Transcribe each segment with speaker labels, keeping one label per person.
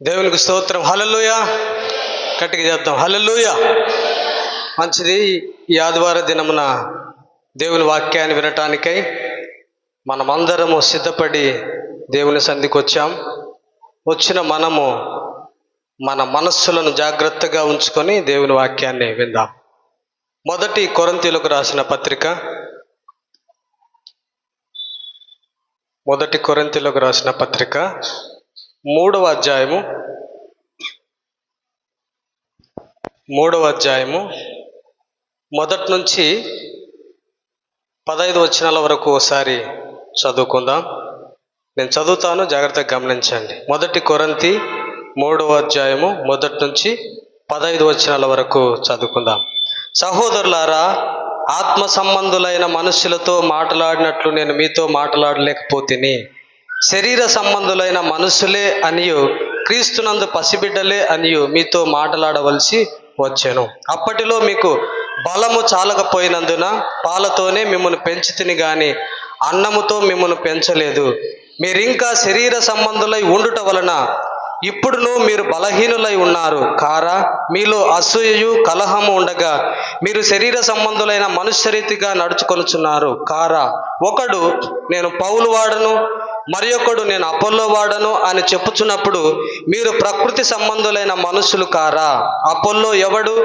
Speaker 1: దేవునికి స్తోత్రం. హల్లెలూయా. గట్టిగా చెప్తాం హల్లెలూయా. మంచిది. ఈ ఆదివార దినమున దేవుని వాక్యాన్ని వినటానికై మనమందరము సిద్ధపడి దేవుని సన్నిధికి వచ్చాం. వచ్చిన మనము మన మనస్సులను జాగ్రత్తగా ఉంచుకొని దేవుని వాక్యాన్ని విందాం. మొదటి కొరింథీయులకు రాసిన పత్రిక, మొదటి కొరింథీయులకు రాసిన పత్రిక 3వ అధ్యాయము మొదటి నుంచి 15 వచనాల వరకు ఒకసారి చదువుకుందాం. నేను చదువుతాను, జాగ్రత్తగా గమనించండి. మొదటి కొరింథీ 3వ అధ్యాయము మొదటి నుంచి 15 వచనాల వరకు చదువుకుందాం. సహోదరులారా, ఆత్మ సంబంధులైన మనుషులతో మాట్లాడినట్లు నేను మీతో మాట్లాడలేకపోతేని, శరీర సంబంధులైన మనుషులే అనియు క్రీస్తునందు పసిబిడ్డలే అనియు మీతో మాట్లాడవలసి వచ్చాను. అప్పటిలో మీకు బలము చాలకపోయినందున పాలతోనే మిమ్మల్ని పెంచితిని గాని అన్నముతో మిమ్మల్ని పెంచలేదు. మీరింకా శరీర సంబంధులై ఉండుట వలన ఇప్పుడును మీరు బలహీనులై ఉన్నారు కారా? మీలో అసూయయు కలహము ఉండగా మీరు శరీర సంబంధులైన మనుష్య రీతిగా నడుచుకొనుచున్నారు కారా? ఒకడు నేను పౌలు వాడను, మరి ఒకడు నేను అపోల్లో వాడను అని చెప్పుచున్నప్పుడు మీరు ప్రకృతి సంబంధులైన మనుషులు కారా? అపోల్లో ఎవడు,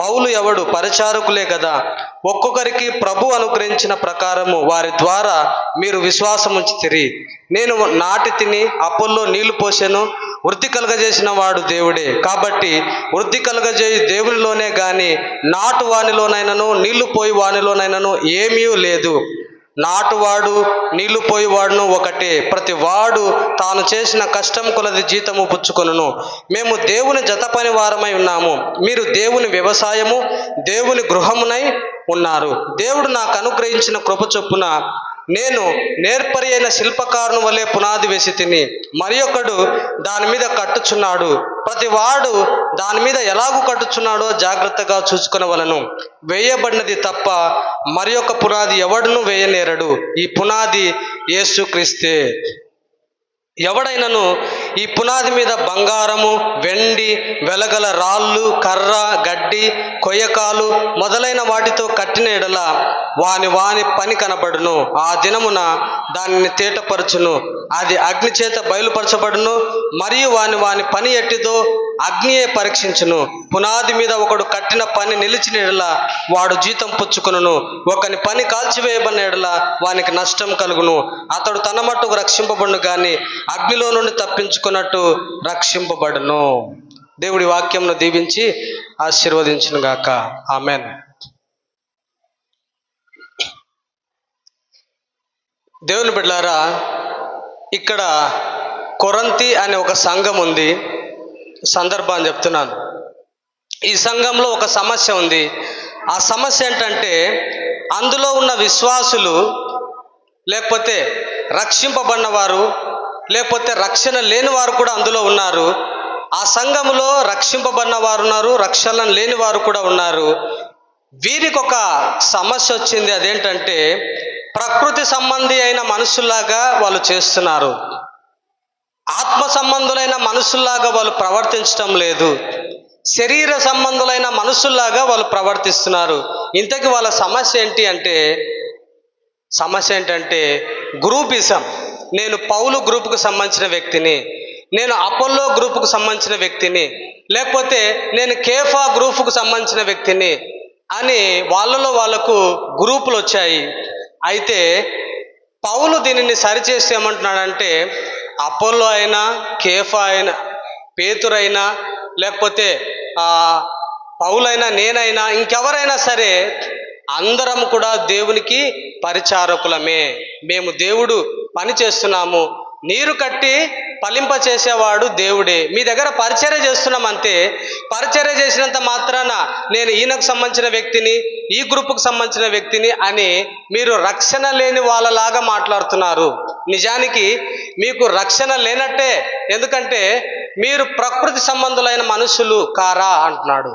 Speaker 1: పౌలు ఎవడు? పరిచారకులే కదా. ఒక్కొక్కరికి ప్రభు అనుగ్రహించిన ప్రకారము వారి ద్వారా మీరు విశ్వాసం ఉంచితిరి. నేను నాటి తిని, అపోల్లో నీళ్లు పోసెను. వృద్ధి కలుగజేసిన వాడు దేవుడే. కాబట్టి వృద్ధి కలుగజేయి దేవునిలోనే గాని నాటు వానిలోనైనను నీళ్లు పోయి వానిలోనైనను ఏమీ లేదు. నాటువాడు నీళ్లు పోయివాడును ఒకటే. ప్రతి వాడు తాను చేసిన కష్టం కొలది జీతము పుచ్చుకొనును. మేము దేవుని జత పని వారమై ఉన్నాము, మీరు దేవుని వ్యవసాయము, దేవుని గృహమునై ఉన్నారు. దేవుడు నాకు అనుగ్రహించిన కృప చొప్పున నేను నేర్పరి అయిన శిల్పకారుని వలె పునాది వేసి తిని, మరి ఒకడు దాని మీద కట్టుచున్నాడు. ప్రతి వాడు దాని మీద ఎలాగూ కట్టుచున్నాడో జాగ్రత్తగా చూసుకొనవలెను. వేయబడినది తప్ప మరి ఒక పునాది ఎవడును వేయనేరడు. ఈ పునాది యేసుక్రీస్తే. ఎవడైనను ఈ పునాది మీద బంగారము, వెండి, వెలగల రాళ్ళు, కర్ర, గడ్డి, కొయ్యకాలు మొదలైన వాటితో కట్టిన ఎడల వాని పని కనబడును. ఆ దినమున దానిని తేటపరచును. అది అగ్ని చేత బయలుపరచబడును. మరియు వాని పని ఎట్టిదో అగ్నియే పరీక్షించును. పునాది మీద ఒకడు కట్టిన పని నిలిచిన ఎడల వాడు జీతం పుచ్చుకొనును. ఒకని పని కాల్చివేయబడిన ఎడల వానికి నష్టం కలుగును. అతడు తన మట్టుకు రక్షింపబడును గాని అగ్నిలో నుండి తప్పించుకున్నట్టు రక్షింపబడును. దేవుడి వాక్యంను దీవించి ఆశీర్వదించును గాక. ఆమెన్. దేవుని బిడ్డలారా, ఇక్కడ కొరింథీ అనే ఒక సంఘం ఉంది. సందర్భాన్ని చెప్తున్నాను. ఈ సంఘంలో ఒక సమస్య ఉంది. ఆ సమస్య ఏంటంటే, అందులో ఉన్న విశ్వాసులు, లేకపోతే రక్షింపబడిన వారు, లేకపోతే రక్షణ లేని వారు కూడా అందులో ఉన్నారు. ఆ సంఘములో రక్షింపబడిన వారు ఉన్నారు, రక్షణ లేని వారు కూడా ఉన్నారు. వీరికి ఒక సమస్య వచ్చింది. అదేంటంటే, ప్రకృతి సంబంధి అయిన మనుషుల్లాగా వాళ్ళు చేస్తున్నారు. ఆత్మ సంబంధులైన మనుషుల్లాగా వాళ్ళు ప్రవర్తించడం లేదు. శరీర సంబంధులైన మనుషుల్లాగా వాళ్ళు ప్రవర్తిస్తున్నారు. ఇంతకీ వాళ్ళ సమస్య ఏంటంటే గ్రూపిజం. నేను పౌలు గ్రూపుకు సంబంధించిన వ్యక్తిని, నేను అపోల్లో గ్రూపుకు సంబంధించిన వ్యక్తిని, లేకపోతే నేను కేఫా గ్రూపుకు సంబంధించిన వ్యక్తిని అని వాళ్ళకు గ్రూపులు వచ్చాయి. అయితే పౌలు దీనిని సరిచేసి ఏమంటున్నాడంటే, అపోల్లో అయినా, కేఫా అయినా, పేతురైనా, లేకపోతే పౌలైనా, నేనైనా, ఇంకెవరైనా సరే అందరం కూడా దేవునికి పరిచారకులమే. మేము దేవుడు పని చేస్తున్నాము. నీరు కట్టి ఫలింప చేసేవాడు దేవుడే. మీ దగ్గర పరిచర్య చేస్తున్నాం అంతే. పరిచర్య చేసినంత మాత్రాన నేను ఈయనకు సంబంధించిన వ్యక్తిని, ఈ గ్రూపుకు సంబంధించిన వ్యక్తిని అని మీరు రక్షణ లేని వాళ్ళలాగా మాట్లాడుతున్నారు. నిజానికి మీకు రక్షణ లేనట్టే. ఎందుకంటే మీరు ప్రకృతి సంబంధులైన మనుషులు కారా అంటున్నాడు.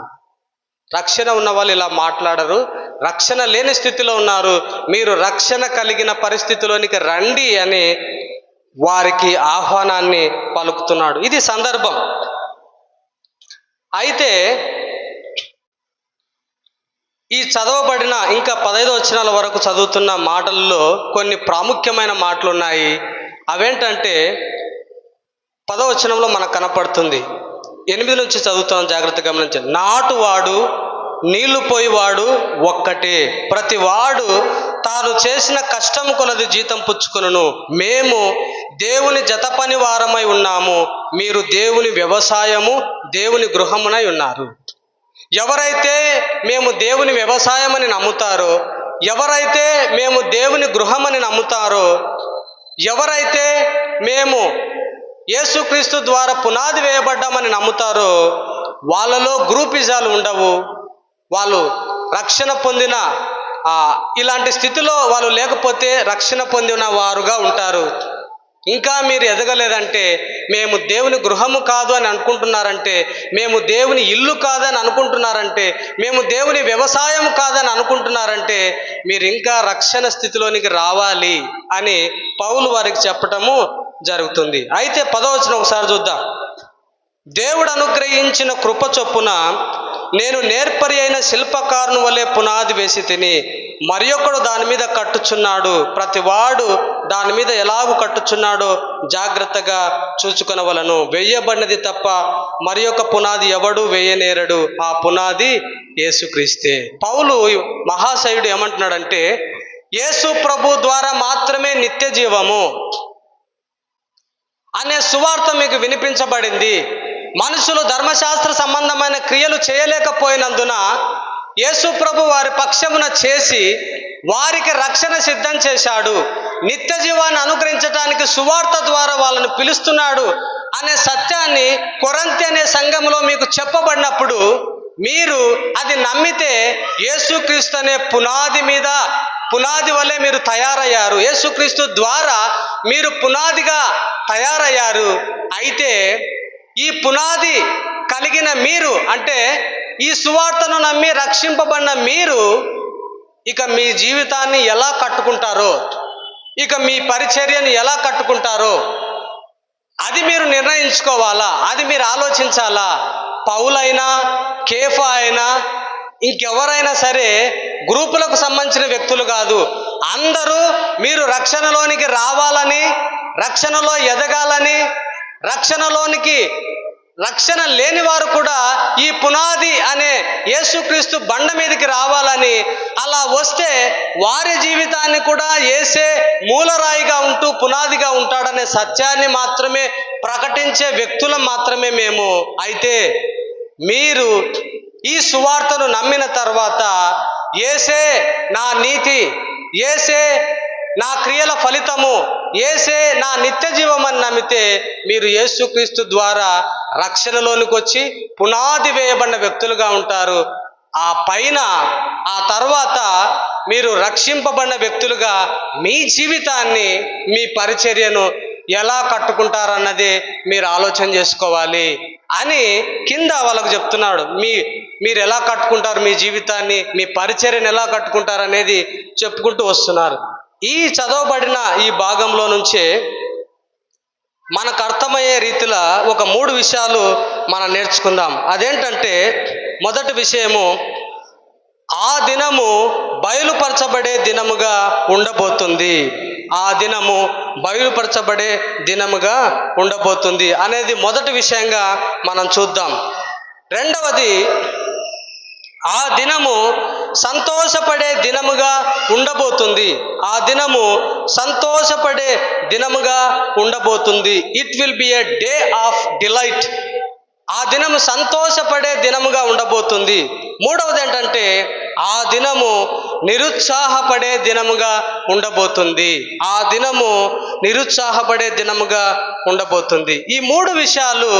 Speaker 1: రక్షణ ఉన్న వాళ్ళు ఇలా మాట్లాడరు. రక్షణ లేని స్థితిలో ఉన్నారు. మీరు రక్షణ కలిగిన పరిస్థితిలోనికి రండి అని వారికి ఆహ్వానాన్ని పలుకుతున్నాడు. ఇది సందర్భం. అయితే ఈ చదవబడిన ఇంకా 15 వచనాల వరకు చదువుతున్న మాటల్లో కొన్ని ప్రాముఖ్యమైన మాటలు ఉన్నాయి. అవేంటంటే 10వ వచనంలో మనకు కనపడుతుంది. 8 నుంచి చదువుతాం, జాగ్రత్తగా గమనించండి. నాటువాడు నీళ్లు పోయివాడు ఒక్కటే, ప్రతి వాడు తాను చేసిన కష్టం కొలది జీతం పుచ్చుకొనును. మేము దేవుని జత పని వారమై ఉన్నాము, మీరు దేవుని వ్యవసాయము దేవుని గృహమునై ఉన్నారు. ఎవరైతే మేము దేవుని వ్యవసాయమని నమ్ముతారో, ఎవరైతే మేము దేవుని గృహమని నమ్ముతారో, ఎవరైతే మేము యేసుక్రీస్తు ద్వారా పునాది వేయబడ్డామని నమ్ముతారో వాళ్ళలో గ్రూపిజాలు ఉండవు. వాళ్ళు రక్షణ పొందిన ఇలాంటి స్థితిలో వాళ్ళు లేకపోతే రక్షణ పొందిన వారుగా ఉంటారు. ఇంకా మీరు ఎదగలేదంటే, మేము దేవుని గృహము కాదు అని అనుకుంటున్నారంటే, మేము దేవుని ఇల్లు కాదని అనుకుంటున్నారంటే, మేము దేవుని వ్యవసాయం కాదని అనుకుంటున్నారంటే మీరు ఇంకా రక్షణ స్థితిలోనికి రావాలి అని పౌలు వారికి చెప్పటము జరుగుతుంది. అయితే 10వ వచనం ఒకసారి చూద్దాం. దేవుడు అనుగ్రహించిన కృప చొప్పున నేను నేర్పరి అయిన శిల్పకారుని వలె పునాది వేసి తిని మరి ఒకడు దాని మీద కట్టుచున్నాడు. ప్రతి వాడు దాని మీద ఎలాగూ కట్టుచున్నాడో జాగ్రత్తగా చూచుకొనవలను. వేయబడినది తప్ప మరి ఒక పునాది ఎవడు వేయనేరడు, ఆ పునాది యేసుక్రీస్తే. పౌలు మహాశయుడు ఏమంటున్నాడంటే, యేసు ప్రభు ద్వారా మాత్రమే నిత్య జీవము అనే సువార్త మీకు వినిపించబడింది. మనుషులు ధర్మశాస్త్ర సంబంధమైన క్రియలు చేయలేకపోయినందున యేసు ప్రభు వారి పక్షమున చేసి వారికి రక్షణ సిద్ధం చేశాడు. నిత్య జీవాన్ని అనుగ్రహించడానికి సువార్త ద్వారా వాళ్ళని పిలుస్తున్నాడు అనే సత్యాన్ని కొరింథీ అనే సంఘంలో మీకు చెప్పబడినప్పుడు మీరు అది నమ్మితే యేసుక్రీస్తు అనే పునాది వలె మీరు తయారయ్యారు. యేసుక్రీస్తు ద్వారా మీరు పునాదిగా తయారయ్యారు. అయితే ఈ పునాది కలిగిన మీరు, అంటే ఈ సువార్తను నమ్మి రక్షింపబడిన మీరు ఇక మీ జీవితాన్ని ఎలా కట్టుకుంటారో, ఇక మీ పరిచర్యను ఎలా కట్టుకుంటారో అది మీరు నిర్ణయించుకోవాలా, అది మీరు ఆలోచించాలా. పౌలైనా కేఫా అయినా ఇంకెవరైనా సరే గ్రూపులకు సంబంధించిన వ్యక్తులు కాదు. అందరూ మీరు రక్షణలోనికి రావాలని, రక్షణలో ఎదగాలని, రక్షణ లేని వారు కూడా ఈ పునాది అనే యేసుక్రీస్తు బండ మీదకి రావాలని, అలా వస్తే వారి జీవితాన్ని కూడా యేసే మూలరాయిగా ఉంటూ పునాదిగా ఉంటాడనే సత్యాన్ని మాత్రమే ప్రకటించే వ్యక్తులం మాత్రమే మేము. అయితే మీరు ఈ సువార్తను నమ్మిన తర్వాత యేసే నా నీతి, యేసే నా క్రియల ఫలితము, యేసే నా నిత్య జీవం అని నమ్మితే మీరు యేసుక్రీస్తు ద్వారా రక్షణలోనికి వచ్చి పునాది వేయబడిన వ్యక్తులుగా ఉంటారు. ఆ తర్వాత మీరు రక్షింపబడిన వ్యక్తులుగా మీ జీవితాన్ని, మీ పరిచర్యను ఎలా కట్టుకుంటారన్నది మీరు ఆలోచన చేసుకోవాలి అని కింద వాళ్ళకు చెప్తున్నాడు. మీరు ఎలా కట్టుకుంటారు మీ జీవితాన్ని, మీ పరిచర్యను ఎలా కట్టుకుంటారు అనేది చెప్పుకుంటూ వస్తున్నారు. ఈ చదవబడిన ఈ భాగంలో నుంచే మనకు అర్థమయ్యే రీతిలో ఒక 3 విషయాలు మనం నేర్చుకుందాం. అదేంటంటే, మొదటి విషయము, ఆ దినము బయలుపరచబడే దినముగా ఉండబోతుంది. ఆ దినము బయలుపరచబడే దినముగా ఉండబోతుంది అనేది మొదటి విషయంగా మనం చూద్దాం. రెండవది, ఆ దినము సంతోషపడే దినముగా ఉండబోతుంది. ఆ దినము సంతోషపడే దినముగా ఉండబోతుంది. It will be A day of delight. ఆ దినము సంతోషపడే దినముగా ఉండబోతుంది. మూడవది ఏంటంటే, ఆ దినము నిరుత్సాహపడే దినముగా ఉండబోతుంది. ఆ దినము నిరుత్సాహపడే దినముగా ఉండబోతుంది. ఈ 3 విషయాలు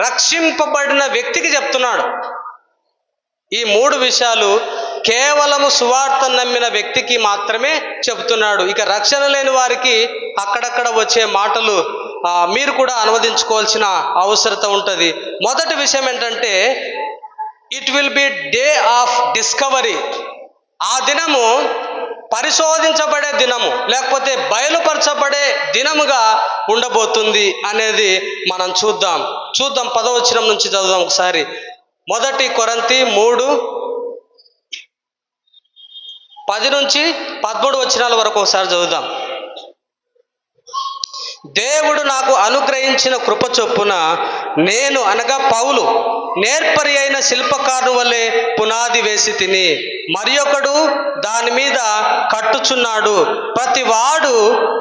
Speaker 1: రక్షింపబడిన వ్యక్తికి చెప్తున్నాడు. ఈ 3 విషయాలు కేవలము సువార్త నమ్మిన వ్యక్తికి మాత్రమే చెబుతున్నాడు. ఇక రక్షణ లేని వారికి అక్కడక్కడ వచ్చే మాటలు మీరు కూడా అనువదించుకోవాల్సిన అవసరత ఉంటుంది. మొదటి విషయం ఏంటంటే, it will be day of discovery. ఆ దినము పరిశోధించబడే దినము, లేకపోతే బయలుపరచబడే దినముగా ఉండబోతుంది అనేది మనం చూద్దాం. 10వ వచనం నుంచి చదువుదాం ఒకసారి. 1 కొరింథీ 3:10-13 వచనాల వరకు ఒకసారి చదువుదాం. దేవుడు నాకు అనుగ్రహించిన కృప చొప్పున నేను అనగా పౌలు నేర్పరి అయిన శిల్పకారుని వలె పునాది వేసి తిని, మరి ఒకడు దాని మీద కట్టుచున్నాడు. ప్రతి వాడు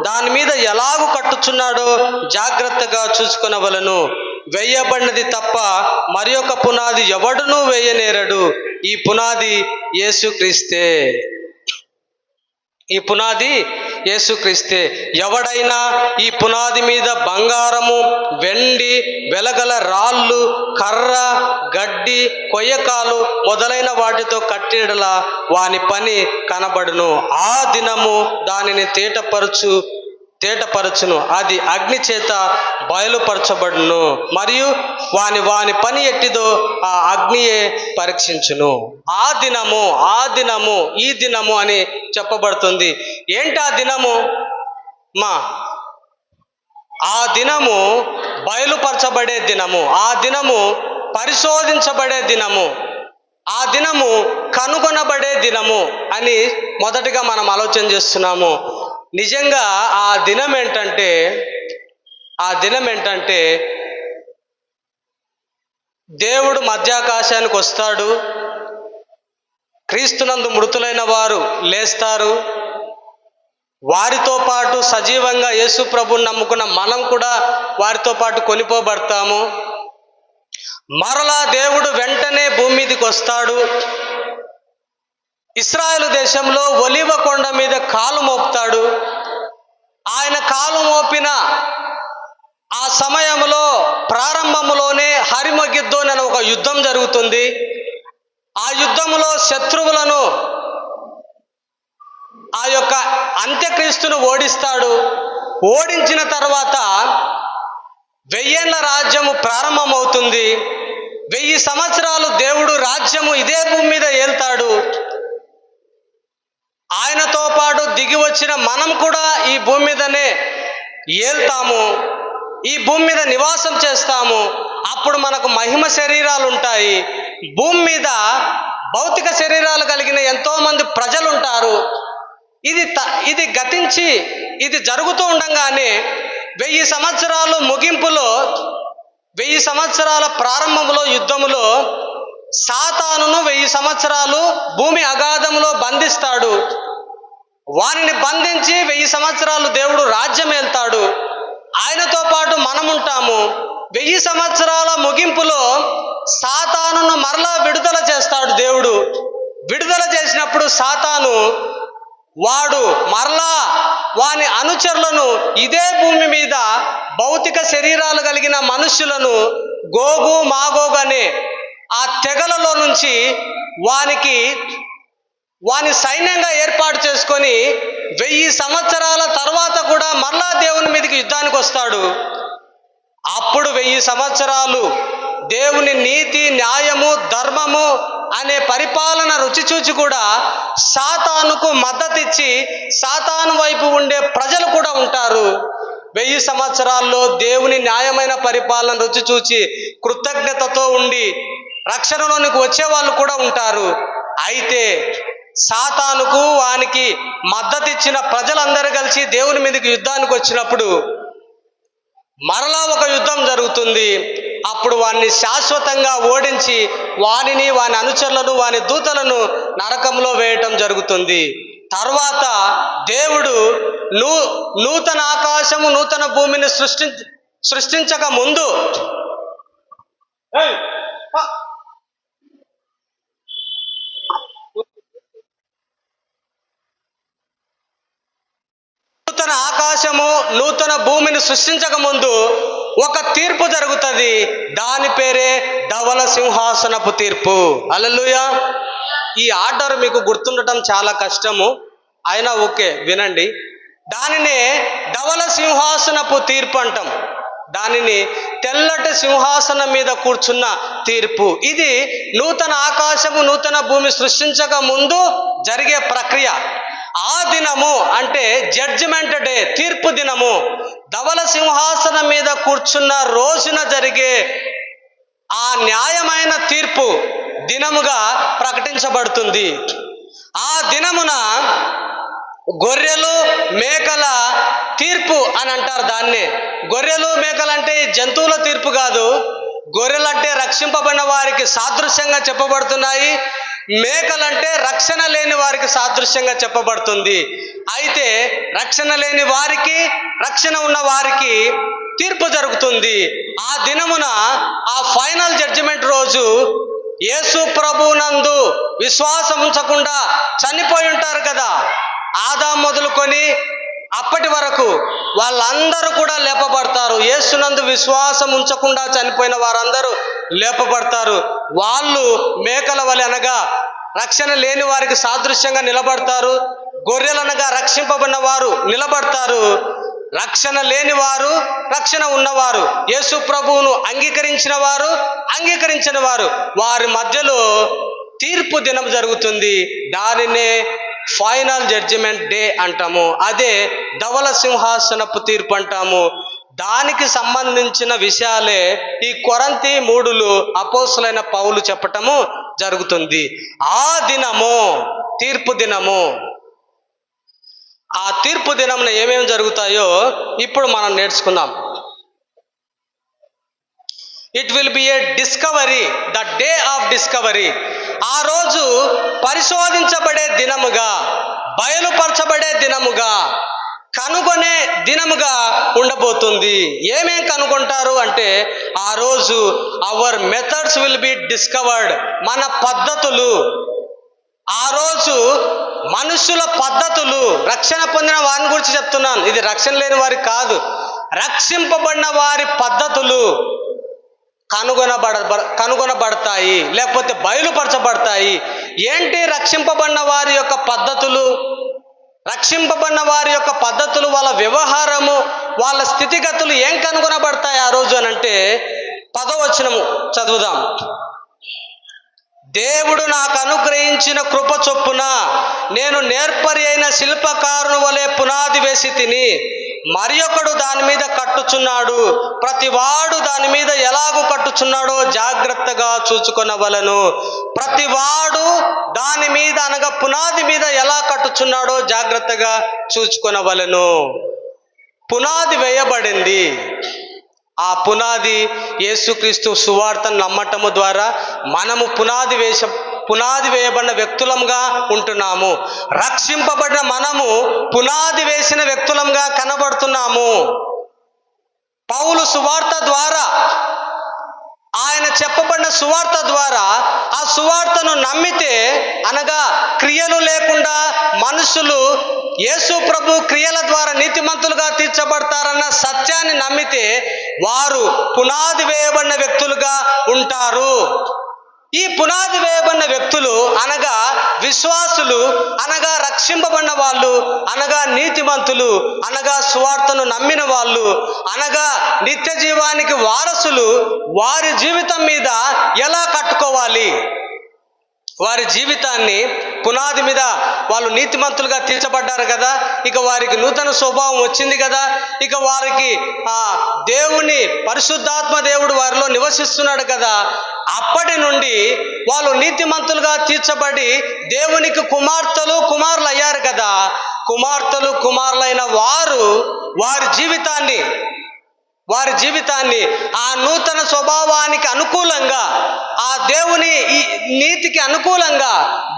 Speaker 1: దాని మీద ఎలాగూ కట్టుచున్నాడో జాగ్రత్తగా చూసుకొనవలెను. వేయబడినది తప్ప మరి ఒక పునాది ఎవడునూ వేయనేరడు. ఈ పునాది యేసుక్రీస్తే. ఈ పునాది యేసుక్రీస్తే. ఎవడైనా ఈ పునాది మీద బంగారము, వెండి, వెలగల రాళ్ళు, కర్ర, గడ్డి, కొయ్యకాలు మొదలైన వాటితో కట్టినలా వాని పని కనబడును. ఆ దినము దానిని తేటపరచును. అది అగ్ని చేత బయలుపరచబడును. మరియు వాని పని ఎట్టిదో ఆ అగ్నియే పరీక్షించును. ఆ దినము ఈ దినము అని చెప్పబడుతుంది. ఏంటి ఆ దినము? ఆ దినము బయలుపరచబడే దినము, ఆ దినము పరిశోధించబడే దినము, ఆ దినము కనుగొనబడే దినము అని మొదటిగా మనం ఆలోచన చేస్తున్నాము. నిజంగా ఆ దినం ఏంటంటే దేవుడు మధ్యాకాశానికి వస్తాడు. క్రీస్తునందు మృతులైన వారు లేస్తారు. వారితో పాటు సజీవంగా యేసు ప్రభువుని నమ్ముకున్న మనం కూడా వారితో పాటు కొనిపోబడతాము. మరలా దేవుడు వెంటనే భూమి మీదకి వస్తాడు. ఇశ్రాయేలు దేశంలో ఒలీవ కొండ మీద కాలు మోపుతాడు. ఆయన కాలు మోపిన ఆ సమయంలో ప్రారంభంలోనే హరిమగిద్దోన్ అనే ఒక యుద్ధం జరుగుతుంది. ఆ యుద్ధంలో శత్రువులను ఆ యొక్క అంత్యక్రీస్తును ఓడిస్తాడు. ఓడించిన తర్వాత 1000 ఏళ్ల రాజ్యము ప్రారంభమవుతుంది. 1000 సంవత్సరాలు దేవుడు రాజ్యము ఇదే భూమి మీద ఏల్తాడు. ఆయనతో పాటు దిగి వచ్చిన మనం కూడా ఈ భూమి మీదనే ఏల్తాము, ఈ భూమి మీద నివాసం చేస్తాము. అప్పుడు మనకు మహిమ శరీరాలు ఉంటాయి. భూమి మీద భౌతిక శరీరాలు కలిగిన ఎంతో మంది ప్రజలు ఉంటారు. ఇది గతించి ఇది జరుగుతూ ఉండగానే 1000 సంవత్సరాలు ముగింపులో, 1000 సంవత్సరాల ప్రారంభంలో యుద్ధములో సాతానును 1000 సంవత్సరాలు భూమి అగాధంలో బంధిస్తాడు. వారిని బంధించి 1000 సంవత్సరాలు దేవుడు రాజ్యం ఏల్తాడు. ఆయనతో పాటు మనం ఉంటాము. 1000 సంవత్సరాల ముగింపులో సాతానును మరలా విడుదల చేస్తాడు దేవుడు. విడుదల చేసినప్పుడు సాతాను మరలా వాని అనుచరులను ఇదే భూమి మీద భౌతిక శరీరాలు కలిగిన మనుష్యులను గోగు మాగోగు అనే ఆ తెగలలో నుంచి వాని సైన్యంగా ఏర్పాటు చేసుకొని 1000 సంవత్సరాల తర్వాత కూడా మరలా దేవుని మీదకి యుద్ధానికి వస్తాడు. అప్పుడు 1000 సంవత్సరాలు దేవుని నీతి, న్యాయము, ధర్మము అనే పరిపాలన రుచి చూచి కూడా సాతానుకు మద్దతిచ్చి సాతాను వైపు ఉండే ప్రజలు కూడా ఉంటారు. 1000 సంవత్సరాల్లో దేవుని న్యాయమైన పరిపాలన రుచి చూచి కృతజ్ఞతతో ఉండి రక్షణలోనికి వచ్చే వాళ్ళు కూడా ఉంటారు. అయితే సాతానుకు వానికి మద్దతిచ్చిన ప్రజలందరూ కలిసి దేవుని మీదకి యుద్ధానికి వచ్చినప్పుడు మరలా ఒక యుద్ధం జరుగుతుంది. అప్పుడు వారిని శాశ్వతంగా ఓడించి వాని అనుచరులను, వాని దూతలను నరకంలో వేయటం జరుగుతుంది. తర్వాత దేవుడు నూతన ఆకాశము, నూతన భూమిని సృష్టించక ముందు నూతన ఆకాశము, నూతన భూమిని సృష్టించక ముందు ఒక తీర్పు జరుగుతుంది. దాని పేరే ధవల సింహాసనపు తీర్పు. హల్లెలూయా. ఈ ఆర్డర్ మీకు గుర్తుండటం చాలా కష్టము, అయినా ఓకే వినండి. దానినే ధవల సింహాసనపు తీర్పు అంటాం. దానిని తెల్లటి సింహాసనం మీద కూర్చున్న తీర్పు. ఇది నూతన ఆకాశము, నూతన భూమి సృష్టించక ముందు జరిగే ప్రక్రియ. ఆ దినము అంటే జడ్జిమెంట్ డే, తీర్పు దినము, ధవల సింహాసనం మీద కూర్చున్న రోజున జరిగే ఆ న్యాయమైన తీర్పు దినముగా ప్రకటించబడుతుంది. ఆ దినమున గొర్రెలు మేకల తీర్పు అని అంటారు దాన్ని. గొర్రెలు మేకలు అంటే జంతువుల తీర్పు కాదు. గొర్రెలు అంటే రక్షింపబడిన వారికి సాదృశ్యంగా చెప్పబడుతున్నాయి. మేకలంటే రక్షణ లేని వారికి సాదృశ్యంగా చెప్పబడుతుంది. అయితే రక్షణ లేని వారికి, రక్షణ ఉన్న వారికి తీర్పు జరుగుతుంది. ఆ దినమున, ఆ ఫైనల్ జడ్జిమెంట్ రోజు యేసు ప్రభునందు విశ్వాసం ఉంచకుండా చనిపోయి ఉంటారు కదా, ఆదాము మొదలుకొని అప్పటి వరకు వాళ్ళందరూ కూడా లేపబడతారు. యేసునందు విశ్వాసం ఉంచకుండా చనిపోయిన వారందరూ లేపబడతారు. వాళ్ళు మేకల వలె అనగా రక్షణ లేని వారికి సాదృశ్యంగా నిలబడతారు. గొర్రెలనగా రక్షింపబడిన వారు నిలబడతారు. రక్షణ లేని వారు, రక్షణ ఉన్నవారు, యేసు ప్రభువును అంగీకరించిన వారు, అంగీకరించిన వారు, వారి మధ్యలో తీర్పు దినం జరుగుతుంది. దానినే ఫైనల్ జడ్జిమెంట్ డే అంటాము. అదే ధవల సింహాసనపు తీర్పు అంటాము. దానికి సంబంధించిన విషయాలే ఈ కొరింథీ 3 అపోస్తలుడైన పౌలు చెప్పటము జరుగుతుంది. ఆ దినము తీర్పు దినము. ఆ తీర్పు దినమున ఏమేమి జరుగుతాయో ఇప్పుడు మనం నేర్చుకుందాం. It will be A discovery, the day of discovery. ఆ రోజు పరిశోధించబడే దినముగా, బయలుపరచబడే దినముగా, కనుగొనే దినముగా ఉండబోతుంది. ఏమేం కనుగొంటారు అంటే, ఆ రోజు our methods will be discovered. మన పద్ధతులు, ఆ రోజు మనుషుల పద్ధతులు, రక్షణ పొందిన వారిని గురించి చెప్తున్నాను, ఇది రక్షణ లేని వారికి కాదు, రక్షింపబడిన వారి పద్ధతులు కనుగొనబడతాయి, లేకపోతే బయలుపరచబడతాయి. ఏంటి రక్షింపబడిన వారి యొక్క పద్ధతులు? రక్షింపబడిన వారి యొక్క పద్ధతులు, వాళ్ళ వ్యవహారము, వాళ్ళ స్థితిగతులు ఏం కనుగొనబడతాయి ఆ రోజు అని అంటే 10వ వచనము చదువుదాం. దేవుడు నాకు అనుగ్రహించిన కృప చొప్పున నేను నేర్పరి అయిన శిల్పకారుని వలె పునాది వేసి తిని, మరి ఒకడు దాని మీద కట్టుచున్నాడు. ప్రతివాడు దాని మీద ఎలాగూ కట్టుచున్నాడో జాగ్రత్తగా చూచుకొనవలెను. ప్రతివాడు దాని మీద అనగా పునాది మీద ఎలా కట్టుచున్నాడో జాగ్రత్తగా చూచుకొనవలెను. పునాది వేయబడింది. ఆ పునాది యేసుక్రీస్తు సువార్తను నమ్మటము ద్వారా మనము పునాది వేయబడిన వ్యక్తులంగా ఉంటున్నాము. రక్షింపబడిన మనము పునాది వేసిన వ్యక్తులంగా కనబడుతున్నాము. పౌలు సువార్త ద్వారా, ఆయన చెప్పబడిన సువార్త ద్వారా, ఆ సువార్తను నమ్మితే అనగా క్రియలు లేకుండా మనుషులు యేసు ప్రభు క్రియల ద్వారా నీతిమంతులుగా తీర్చబడతారన్న సత్యాన్ని నమ్మితే వారు పునాది వేయబడిన వ్యక్తులుగా ఉంటారు. ఈ పునాది వేయబడిన వ్యక్తులు అనగా విశ్వాసులు, అనగా రక్షింపబడిన వాళ్ళు, అనగా నీతిమంతులు, అనగా సువార్తను నమ్మిన వాళ్ళు, అనగా నిత్య జీవానికి వారసులు. వారి జీవితం మీద ఎలా కట్టుకోవాలి? వారి జీవితాన్ని పునాది మీద వాళ్ళు నీతిమంతులుగా తీర్చబడ్డారు కదా, ఇక వారికి నూతన స్వభావం వచ్చింది కదా, ఇక వారికి దేవుని పరిశుద్ధాత్మ దేవుడు వారిలో నివసిస్తున్నాడు కదా. అప్పటి నుండి వాళ్ళు నీతిమంతులుగా తీర్చబడి దేవునికి కుమార్తెలు కుమారులు అయ్యారు కదా. కుమార్తెలు కుమారులైన వారు వారి జీవితాన్ని ఆ నూతన స్వభావానికి అనుకూలంగా, ఆ దేవుని నీతికి అనుకూలంగా,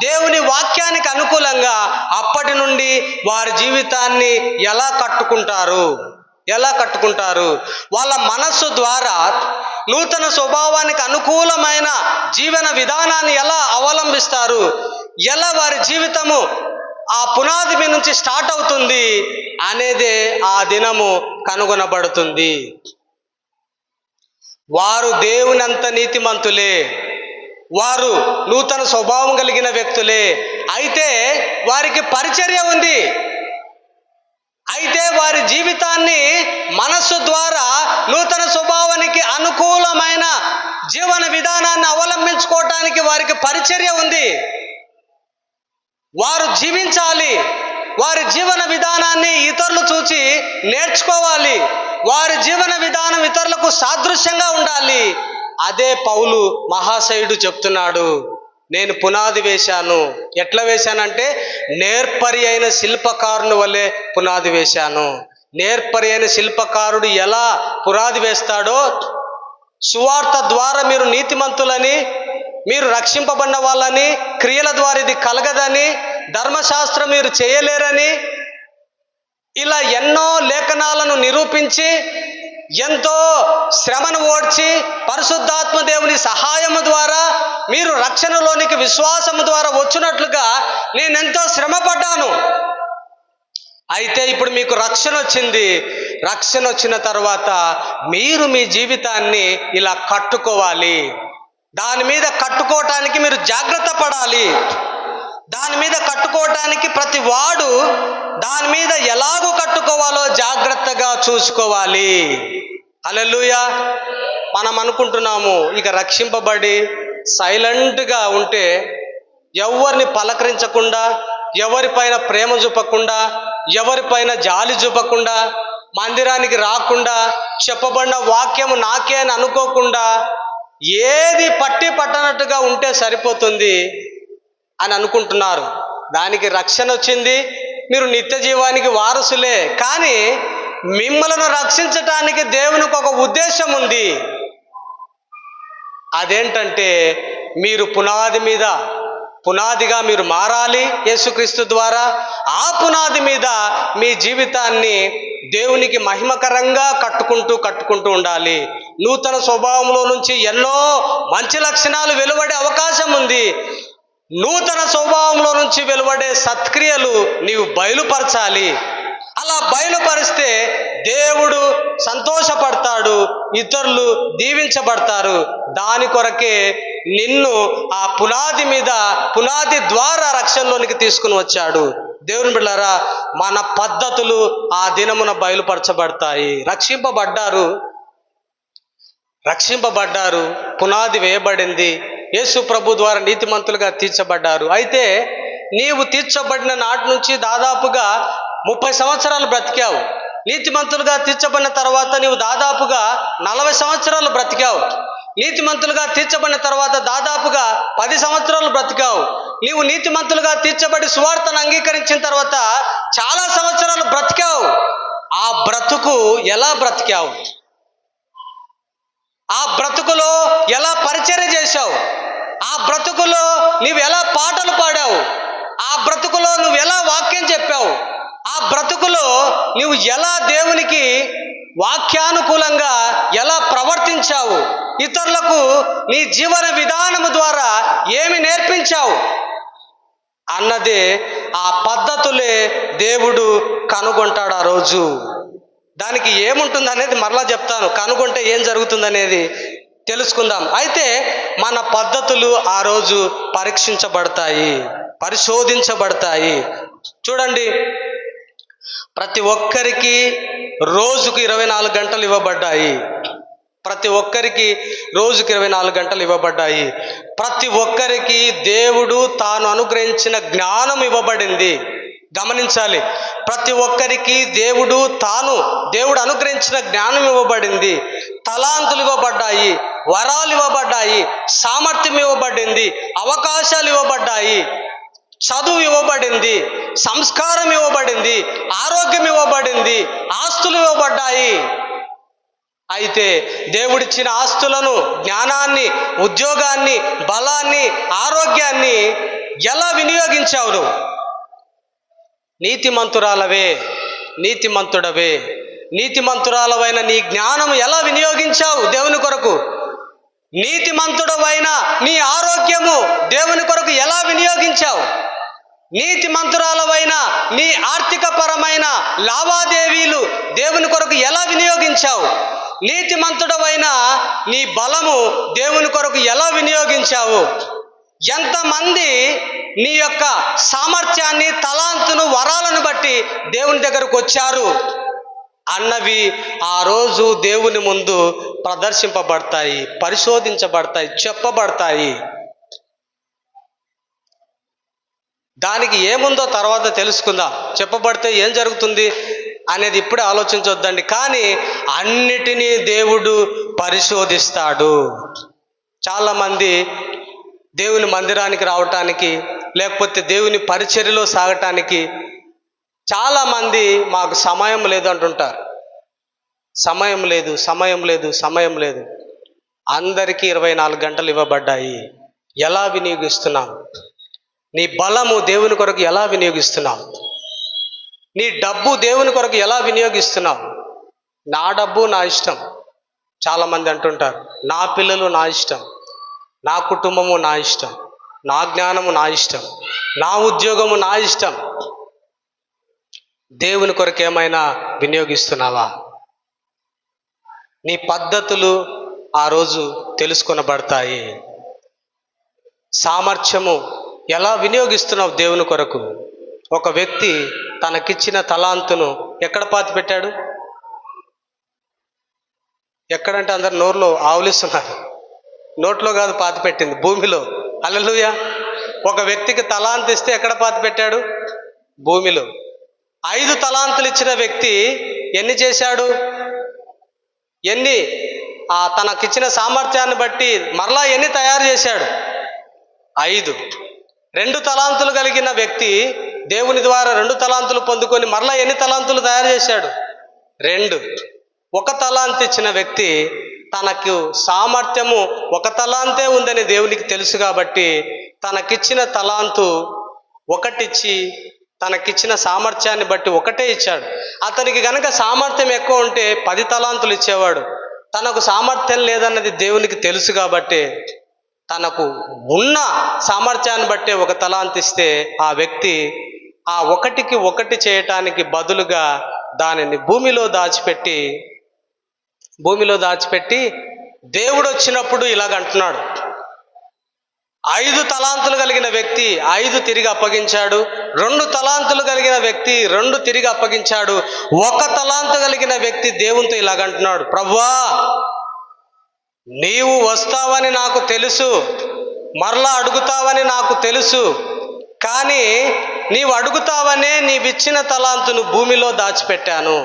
Speaker 1: దేవుని వాక్యానికి అనుకూలంగా అప్పటి నుండి వారి జీవితాన్ని ఎలా కట్టుకుంటారు? వాళ్ళ మనస్సు ద్వారా నూతన స్వభావానికి అనుకూలమైన జీవన విధానాన్ని ఎలా అవలంబిస్తారు? ఎలా వారి జీవితము ఆ పునాది మీద నుంచి స్టార్ట్ అవుతుంది అనేదే ఆ దినము కనుగొనబడుతుంది. వారు దేవునంత నీతిమంతులే, వారు నూతన స్వభావం కలిగిన వ్యక్తులే. అయితే వారికి పరిచర్య ఉంది. అయితే వారి జీవితాన్ని మనస్సు ద్వారా నూతన స్వభావానికి అనుకూలమైన జీవన విధానాన్ని అవలంబించుకోవటానికి వారికి పరిచర్య ఉంది. వారు జీవించాలి. వారి జీవన విధానాన్ని ఇతరులు చూసి నేర్చుకోవాలి. వారి జీవన విధానం ఇతరులకు సాదృశ్యంగా ఉండాలి. అదే పౌలు మహాశయుడు చెప్తున్నాడు, నేను పునాది వేశాను. ఎట్లా వేశానంటే నేర్పరి అయిన శిల్పకారుని వలె పునాది వేశాను. నేర్పరి అయిన శిల్పకారుడు ఎలా పునాది వేస్తాడో, సువార్త ద్వారా మీరు నీతిమంతులని, మీరు రక్షింపబడిన వాళ్ళని, క్రియల ద్వారా ఇది కలగదని, ధర్మశాస్త్రం మీరు చేయలేరని, ఇలా ఎన్నో లేఖనాలను నిరూపించి ఎంతో శ్రమను ఓడ్చి పరిశుద్ధాత్మ దేవుని సహాయము ద్వారా మీరు రక్షణలోనికి విశ్వాసము ద్వారా వచ్చినట్లుగా నేనెంతో శ్రమపడ్డాను. అయితే ఇప్పుడు మీకు రక్షణ వచ్చింది. రక్షణ వచ్చిన తర్వాత మీరు మీ జీవితాన్ని ఇలా కట్టుకోవాలి. దాని మీద కట్టుకోవటానికి మీరు జాగ్రత్త పడాలి. దాని మీద కట్టుకోవటానికి ప్రతి వాడు దాని మీద ఎలాగూ కట్టుకోవాలో జాగ్రత్తగా చూసుకోవాలి. హల్లెలూయా. మనం అనుకుంటున్నాము ఇక రక్షింపబడి సైలెంట్గా ఉంటే, ఎవరిని పలకరించకుండా, ఎవరిపైన ప్రేమ చూపకుండా, ఎవరిపైన జాలి చూపకుండా, మందిరానికి రాకుండా, చెప్పబడిన వాక్యము నాకే అని అనుకోకుండా, ఏది పట్టి పట్టనట్టుగా ఉంటే సరిపోతుంది అని అనుకుంటున్నారు. దానికి రక్షణ వచ్చింది, మీరు నిత్య జీవానికి వారసులే. కానీ మిమ్మల్ని రక్షించటానికి దేవునికి ఒక ఉద్దేశం ఉంది. అదేంటంటే మీరు పునాదిగా మీరు మారాలి యేసుక్రీస్తు ద్వారా. ఆ పునాది మీద మీ జీవితాన్ని దేవునికి మహిమకరంగా కట్టుకుంటూ ఉండాలి. నూతన స్వభావంలో నుంచి ఎన్నో మంచి లక్షణాలు వెలువడే అవకాశం ఉంది. నూతన స్వభావంలో నుంచి వెలువడే సత్క్రియలు నీవు బయలుపరచాలి. అలా బయలుపరిస్తే దేవుడు సంతోషపడతాడు, ఇతరులు దీవించబడతారు. దాని కొరకే నిన్ను ఆ పునాది ద్వారా రక్షణలోనికి తీసుకుని వచ్చాడు. దేవుని బిడ్డలారా, మన పద్ధతులు ఆ దినమున బయలుపరచబడతాయి. రక్షింపబడ్డారు, పునాది వేయబడింది, యేసు ప్రభు ద్వారా నీతిమంతులుగా తీర్చబడ్డారు. అయితే నీవు తీర్చబడిన నాటి నుంచి దాదాపుగా 30 సంవత్సరాలు బ్రతికావు. నీతిమంతులుగా తీర్చబడిన తర్వాత నీవు దాదాపుగా 40 సంవత్సరాలు బ్రతికావు. నీతిమంతులుగా తీర్చబడిన తర్వాత దాదాపుగా 10 సంవత్సరాలు బ్రతికావు. నీవు నీతిమంతులుగా తీర్చబడి సువార్తను అంగీకరించిన తర్వాత చాలా సంవత్సరాలు బ్రతికావు. ఆ బ్రతుకు ఎలా బ్రతికావు? ఆ బ్రతుకులో ఎలా పరిచర్య చేశావు? ఆ బ్రతుకులో నీవు ఎలా పాటలు పాడావు? ఆ బ్రతుకులో నువ్వు ఎలా వాక్యం చెప్పావు? ఆ బ్రతుకులో నువ్వు ఎలా దేవునికి వాక్యానుకూలంగా ఎలా ప్రవర్తించావు? ఇతరులకు నీ జీవన విధానము ద్వారా ఏమి నేర్పించావు అన్నదే, ఆ పద్ధతులే దేవుడు కనుగొంటాడు ఆ రోజు. దానికి ఏముంటుంది అనేది మరలా చెప్తాను. కనుగొంటే ఏం జరుగుతుంది అనేది తెలుసుకుందాం. అయితే మన పద్ధతులు ఆ రోజు పరిశోధించబడతాయి. చూడండి, ప్రతి ఒక్కరికి రోజుకు 24 గంటలు ఇవ్వబడ్డాయి. ప్రతి ఒక్కరికి దేవుడు తాను అనుగ్రహించిన జ్ఞానం ఇవ్వబడింది. గమనించాలి, ప్రతి ఒక్కరికి దేవుడు అనుగ్రహించిన జ్ఞానం ఇవ్వబడింది. తలాంతులు ఇవ్వబడ్డాయి, వరాలు ఇవ్వబడ్డాయి, సామర్థ్యం ఇవ్వబడింది, అవకాశాలు ఇవ్వబడ్డాయి, చదువు ఇవ్వబడింది, సంస్కారం ఇవ్వబడింది, ఆరోగ్యం ఇవ్వబడింది, ఆస్తులు ఇవ్వబడ్డాయి. అయితే దేవుడిచ్చిన ఆస్తులను, జ్ఞానాన్ని, ఉద్యోగాన్ని, బలాన్ని, ఆరోగ్యాన్ని ఎలా వినియోగించావు నువ్వు? నీతిమంతురాలవైన నీ జ్ఞానం ఎలా వినియోగించావు దేవుని కొరకు? నీతిమంతుడవైన నీ ఆరోగ్యము దేవుని కొరకు ఎలా వినియోగించావు? నీతిమంతురాలవైన నీ ఆర్థికపరమైన లావాదేవీలు దేవుని కొరకు ఎలా వినియోగించావు? నీతిమంతుడవైన నీ బలము దేవుని కొరకు ఎలా వినియోగించావు? ఎంతమంది నీ యొక్క సామర్థ్యాన్ని, తలాంతును, వరాలను బట్టి దేవుని దగ్గరకు వచ్చారు అన్నవి ఆ రోజు దేవుని ముందు ప్రదర్శింపబడతాయి, పరిశోధించబడతాయి, చెప్పబడతాయి. దానికి ఏముందో తర్వాత తెలుసుకుందాం. చెప్పబడితే ఏం జరుగుతుంది అనేది ఇప్పుడే ఆలోచించొద్దండి. కానీ అన్నిటినీ దేవుడు పరిశోధిస్తాడు. చాలామంది దేవుని మందిరానికి రావటానికి, లేకపోతే దేవుని పరిచర్యలో సాగటానికి చాలామంది మాకు సమయం లేదు అంటుంటారు. సమయం లేదు, సమయం లేదు, సమయం లేదు. అందరికీ 24 గంటలు ఇవ్వబడ్డాయి. ఎలా వినియోగిస్తున్నాం? నీ బలము దేవుని కొరకు ఎలా వినియోగిస్తున్నావు? నీ డబ్బు దేవుని కొరకు ఎలా వినియోగిస్తున్నావు? నా డబ్బు నా ఇష్టం. చాలామంది అంటుంటారు, నా పిల్లలు నా ఇష్టం, నా కుటుంబము నా ఇష్టం, నా జ్ఞానము నా ఇష్టం, నా ఉద్యోగము నా ఇష్టం. దేవుని కొరకు ఏమైనా వినియోగిస్తున్నావా? నీ పద్ధతులు ఆ రోజు తెలుసుకొనబడతాయి. సామర్థ్యము ఎలా వినియోగిస్తున్నావు దేవుని కొరకు? ఒక వ్యక్తి తనకిచ్చిన తలాంతును ఎక్కడ పాతి పెట్టాడు? ఎక్కడంటే అందరు నోరులో ఆవులిస్తున్నారు. నోట్లో కాదు పాతి పెట్టింది, భూమిలో. హల్లెలూయా. ఒక వ్యక్తికి తలాంతు ఇస్తే ఎక్కడ పాతి పెట్టాడు? భూమిలో. 5 తలాంతులు ఇచ్చిన వ్యక్తి ఎన్ని చేశాడు? తనకిచ్చిన సామర్థ్యాన్ని బట్టి మరలా ఎన్ని తయారు చేశాడు? 5. 2 తలాంతులు కలిగిన వ్యక్తి దేవుని ద్వారా 2 తలాంతులు పొందుకొని మరలా ఎన్ని తలాంతులు తయారు చేశాడు? 2. 1 తలాంతు ఇచ్చిన వ్యక్తి తనకు సామర్థ్యము 1 తలాంతే ఉందని దేవునికి తెలుసు కాబట్టి తనకిచ్చిన తలాంతు 1 ఇచ్చి, తనకిచ్చిన సామర్థ్యాన్ని బట్టి 1 ఇచ్చాడు. అతనికి గనక సామర్థ్యం ఎక్కువ ఉంటే 10 తలాంతులు ఇచ్చేవాడు. తనకు సామర్థ్యం లేదన్నది దేవునికి తెలుసు కాబట్టి తనకు ఉన్న సామర్థ్యాన్ని బట్టే 1 తలాంతు ఇస్తే ఆ వ్యక్తి ఆ 1కి 1 చేయటానికి బదులుగా దానిని భూమిలో దాచిపెట్టి దేవుడు వచ్చినప్పుడు ఇలాగంటున్నాడు. 5 తలాంతులు కలిగిన వ్యక్తి 5 తిరిగి అప్పగించాడు. 2 తలాంతులు కలిగిన వ్యక్తి 2 తిరిగి అప్పగించాడు. 1 తలాంతు కలిగిన వ్యక్తి దేవునితో ఇలాగంటున్నాడు, ప్రభువా, నీవు వస్తావని నాకు తెలుసు, మరలా అడుగుతావని నాకు తెలుసు, కానీ నీవు అడుగుతావనే నీవిచ్చిన తలాంతును భూమిలో దాచిపెట్టాను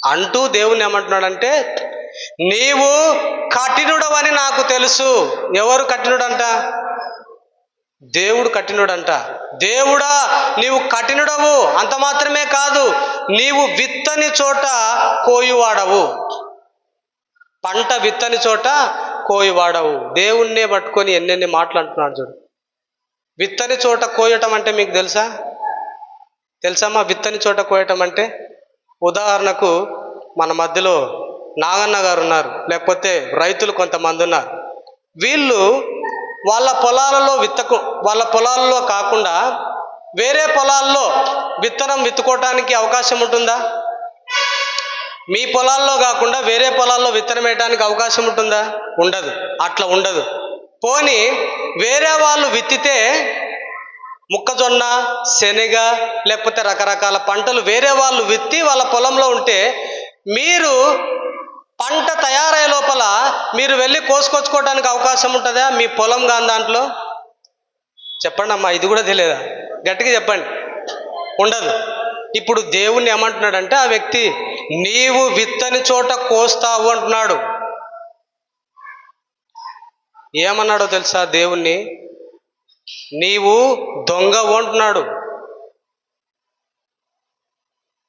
Speaker 1: అంటూ దేవుని ఏమంటున్నాడంటే, నీవు కఠినుడవని నాకు తెలుసు. ఎవరు కఠినుడంట? దేవుడు కఠినుడంట. దేవుడా, నీవు కఠినుడవు, అంత మాత్రమే కాదు, నీవు విత్తని చోట కోయువాడవు. పంట విత్తని చోట కోయువాడవు. దేవుణ్ణే పట్టుకొని ఎన్నెన్ని మాటలు అంటున్నాడు చూడు. విత్తని చోట కోయటం అంటే మీకు తెలుసమ్మా? విత్తని చోట కోయటం అంటే, ఉదాహరణకు మన మధ్యలో నాగన్న గారు ఉన్నారు, లేకపోతే రైతులు కొంతమంది ఉన్నారు. వీళ్ళు వాళ్ళ పొలాలలో కాకుండా వేరే పొలాల్లో విత్తనం విత్తుకోవటానికి అవకాశం ఉంటుందా? మీ పొలాల్లో కాకుండా వేరే పొలాల్లో విత్తనం వేయడానికి అవకాశం ఉంటుందా? ఉండదు. అట్లా ఉండదు. పోనీ వేరే వాళ్ళు విత్తితే మొక్కజొన్న, శనగ, లేకపోతే రకరకాల పంటలు వేరే వాళ్ళు విత్తి వాళ్ళ పొలంలో ఉంటే మీరు పంట తయారయ్యే లోపల మీరు వెళ్ళి కోసుకొచ్చుకోవడానికి అవకాశం ఉంటుందా మీ పొలం కాని దాంట్లో? చెప్పండి అమ్మా, ఇది కూడా తెలియదా? గట్టిగా చెప్పండి. ఉండదు. ఇప్పుడు దేవుణ్ణి ఏమంటున్నాడంటే ఆ వ్యక్తి, నీవు విత్తని చోట కోస్తావు అంటున్నాడు. ఏమన్నాడో తెలుసా దేవుణ్ణి? నీవు దొంగవు అంటున్నాడు.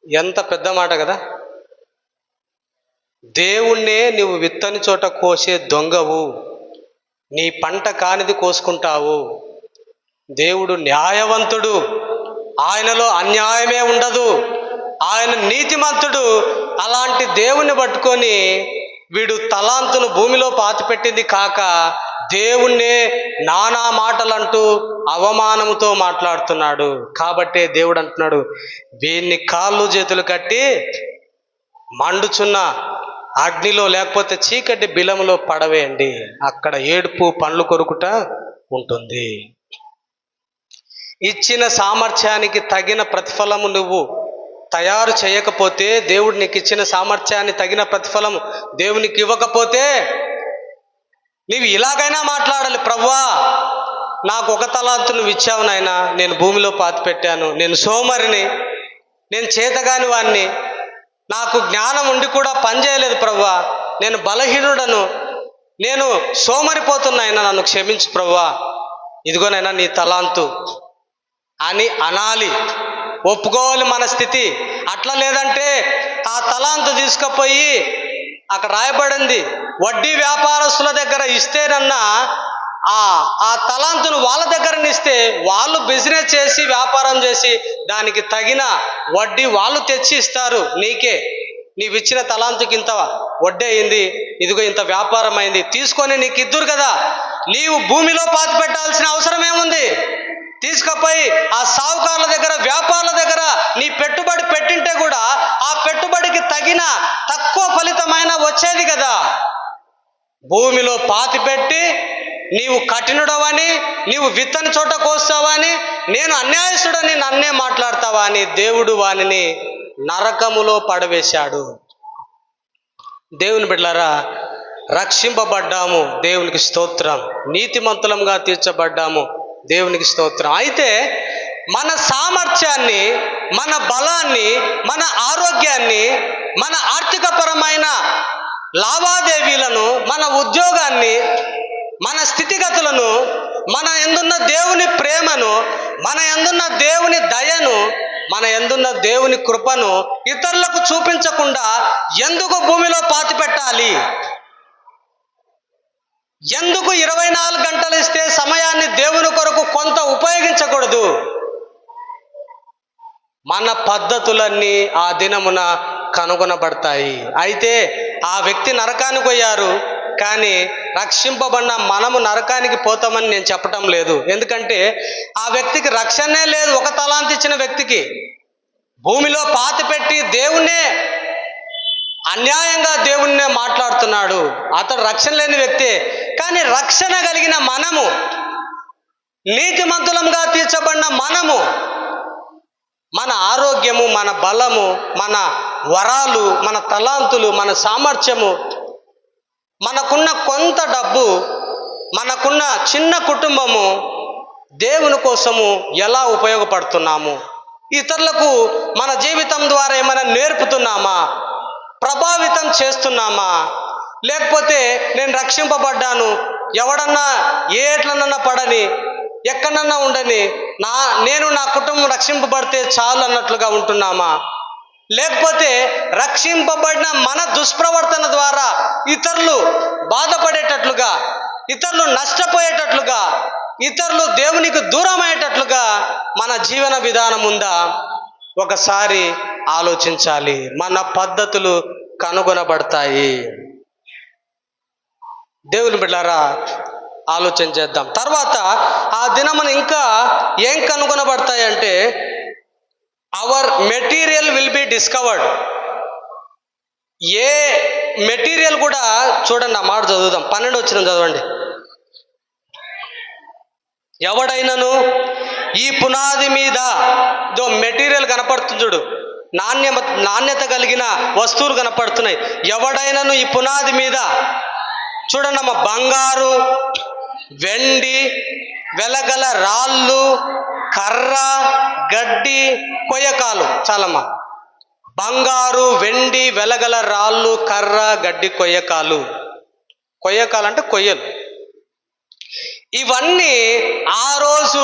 Speaker 1: ఎంత పెద్ద మాట కదా. దేవుణ్ణే నీవు విత్తని చోట కోసే దొంగవు, నీ పంట కానిది కోసుకుంటావు. దేవుడు న్యాయవంతుడు, ఆయనలో అన్యాయమే ఉండదు, ఆయన నీతిమంతుడు. అలాంటి దేవుణ్ణి పట్టుకొని వీడు తలాంతును భూమిలో పాతిపెట్టింది కాక దేవుణ్ణే నానా మాటలంటూ అవమానంతో మాట్లాడుతున్నాడు. కాబట్టే దేవుడు అంటున్నాడు, వీన్ని కాళ్ళు చేతులు కట్టి మండుచున్న అగ్నిలో లేకపోతే చీకటి బిలములో పడవేయండి, అక్కడ ఏడుపు పండ్లు కొరుకుట ఉంటుంది. ఇచ్చిన సామర్థ్యానికి తగిన ప్రతిఫలము నువ్వు తయారు చేయకపోతే, దేవుడు నీకు ఇచ్చిన సామర్థ్యాన్ని తగిన ప్రతిఫలం దేవునికి ఇవ్వకపోతే, నీవు ఇలాగైనా మాట్లాడాలి, ప్రభువా నాకు ఒక తలాంతు నువ్వు ఇచ్చావు నాయనా, నేను భూమిలో పాతి పెట్టాను, నేను సోమరిని, నేను చేతగాని వాణ్ణి, నాకు జ్ఞానం ఉండి కూడా పనిచేయలేదు ప్రభువా, నేను బలహీనుడను, నేను సోమరిపోతున్నాయినా, నన్ను క్షమించు ప్రభువా, ఇదిగోనైనా నీ తలాంతు అని అనాలి, ఒప్పుకోవాలి మన స్థితి. అట్లా లేదంటే ఆ తలాంతు తీసుకుపోయి అక్కడ రాయబడింది, వడ్డీ వ్యాపారస్తుల దగ్గర ఇస్తేనన్నా ఆ తలాంతును వాళ్ళ దగ్గర ఇస్తే వాళ్ళు బిజినెస్ చేసి వ్యాపారం చేసి దానికి తగిన వడ్డీ వాళ్ళు తెచ్చి ఇస్తారు. నీకే నీవిచ్చిన తలాంతుకి ఇంత వడ్డీ అయింది, ఇదిగో ఇంత వ్యాపారం అయింది, తీసుకొని నీకు ఇద్దురు కదా. నీవు భూమిలో పాతి పెట్టాల్సిన అవసరం ఏముంది? తీసుకుపోయి ఆ సావుకారుల దగ్గర, వ్యాపారుల దగ్గర నీ పెట్టుబడి పెట్టింటే కూడా ఆ పెట్టుబడికి తగిన తక్కువ ఫలితమైన వచ్చేది కదా. భూమిలో పాతి పెట్టి నీవు కఠినుడవని, నీవు విత్తని చోట కోస్తావని, నేను అన్యాయస్తుడని నన్నే మాట్లాడతావా అని దేవుడు వానిని నరకములో పడవేశాడు. దేవుని బిడ్డలారా, రక్షింపబడ్డాము, దేవునికి స్తోత్రం. నీతిమంతులంగా తీర్చబడ్డాము, దేవునికి స్తోత్రం. అయితే మన సామర్థ్యాన్ని, మన బలాన్ని, మన ఆరోగ్యాన్ని, మన ఆర్థికపరమైన లావాదేవీలను, మన ఉద్యోగాన్ని, మన స్థితిగతులను, మన యందున్న దేవుని ప్రేమను, మన యందున్న దేవుని దయను, మన యందున్న దేవుని కృపను ఇతరులకు చూపించకుండా ఎందుకు భూమిలో పాతి పెట్టాలి? ఎందుకు 24 గంటలు ఇస్తే సమయాన్ని దేవుని కొరకు కొంత ఉపయోగించకూడదు? మన పద్ధతులన్నీ ఆ దినమున కనుగొనబడతాయి. అయితే ఆ వ్యక్తి నరకానికి పోయారు, కానీ రక్షింపబడిన మనము నరకానికి పోతామని నేను చెప్పటం లేదు. ఎందుకంటే ఆ వ్యక్తికి రక్షణే లేదు. ఒక తలాంతు ఇచ్చిన వ్యక్తికి భూమిలో పాతి పెట్టి దేవుణ్ణే అన్యాయంగా దేవుణ్ణే మాట్లాడుతున్నాడు. అతడు రక్షణ లేని వ్యక్తే. కానీ రక్షణ కలిగిన మనము, నీతిమంతులంగా తీర్చబడిన మనము, మన ఆరోగ్యము, మన బలము, మన వరాలు, మన తలాంతులు, మన సామర్థ్యము, మనకున్న కొంత డబ్బు, మనకున్న చిన్న కుటుంబము దేవుని కోసము ఎలా ఉపయోగపడుతున్నాము? ఇతరులకు మన జీవితం ద్వారా ఏమైనా నేర్పుతున్నామా? ప్రభావితం చేస్తున్నామా? లేకపోతే నేను రక్షింపబడ్డాను, ఎవడన్నా ఎట్లనన్నా పడని, ఎక్కడన్నా ఉండని, నేను నా కుటుంబం రక్షింపబడితే చాలు అన్నట్లుగా ఉంటున్నామా? లేకపోతే రక్షింపబడిన మన దుష్ప్రవర్తన ద్వారా ఇతరులు బాధపడేటట్లుగా, ఇతరులు నష్టపోయేటట్లుగా, ఇతరులు దేవునికి దూరం అయ్యేటట్లుగా మన జీవన విధానం ఉందా? ఒకసారి ఆలోచించాలి. మన పద్ధతులు కనుగొనబడతాయి. దేవుని బిడ్డలారా, ఆలోచన చేద్దాం. తర్వాత ఆ దినమున ఇంకా ఏం కనుగొనబడతాయి అంటే, our material will be discovered. ఏ మెటీరియల్ కూడా చూడండి, ఆ మాట చదువుదాం. 12 వచనం చదవండి. ఎవడైనను ఈ పునాది మీద, మెటీరియల్ కనపడుతుంది చూడు, నాణ్యత కలిగిన వస్తువులు కనపడుతున్నాయి. ఎవడైనను ఈ పునాది మీద, చూడండమ్మా, బంగారు, వెండి, వెలగల రాళ్ళు, కర్ర, గడ్డి, కొయ్యకాలు. చాలమ్మా, బంగారు, వెండి, వెలగల రాళ్ళు, కర్ర, గడ్డి, కొయ్యకాలు. కొయ్యకాలు అంటే కొయ్యలు. ఇవన్నీ ఆ రోజు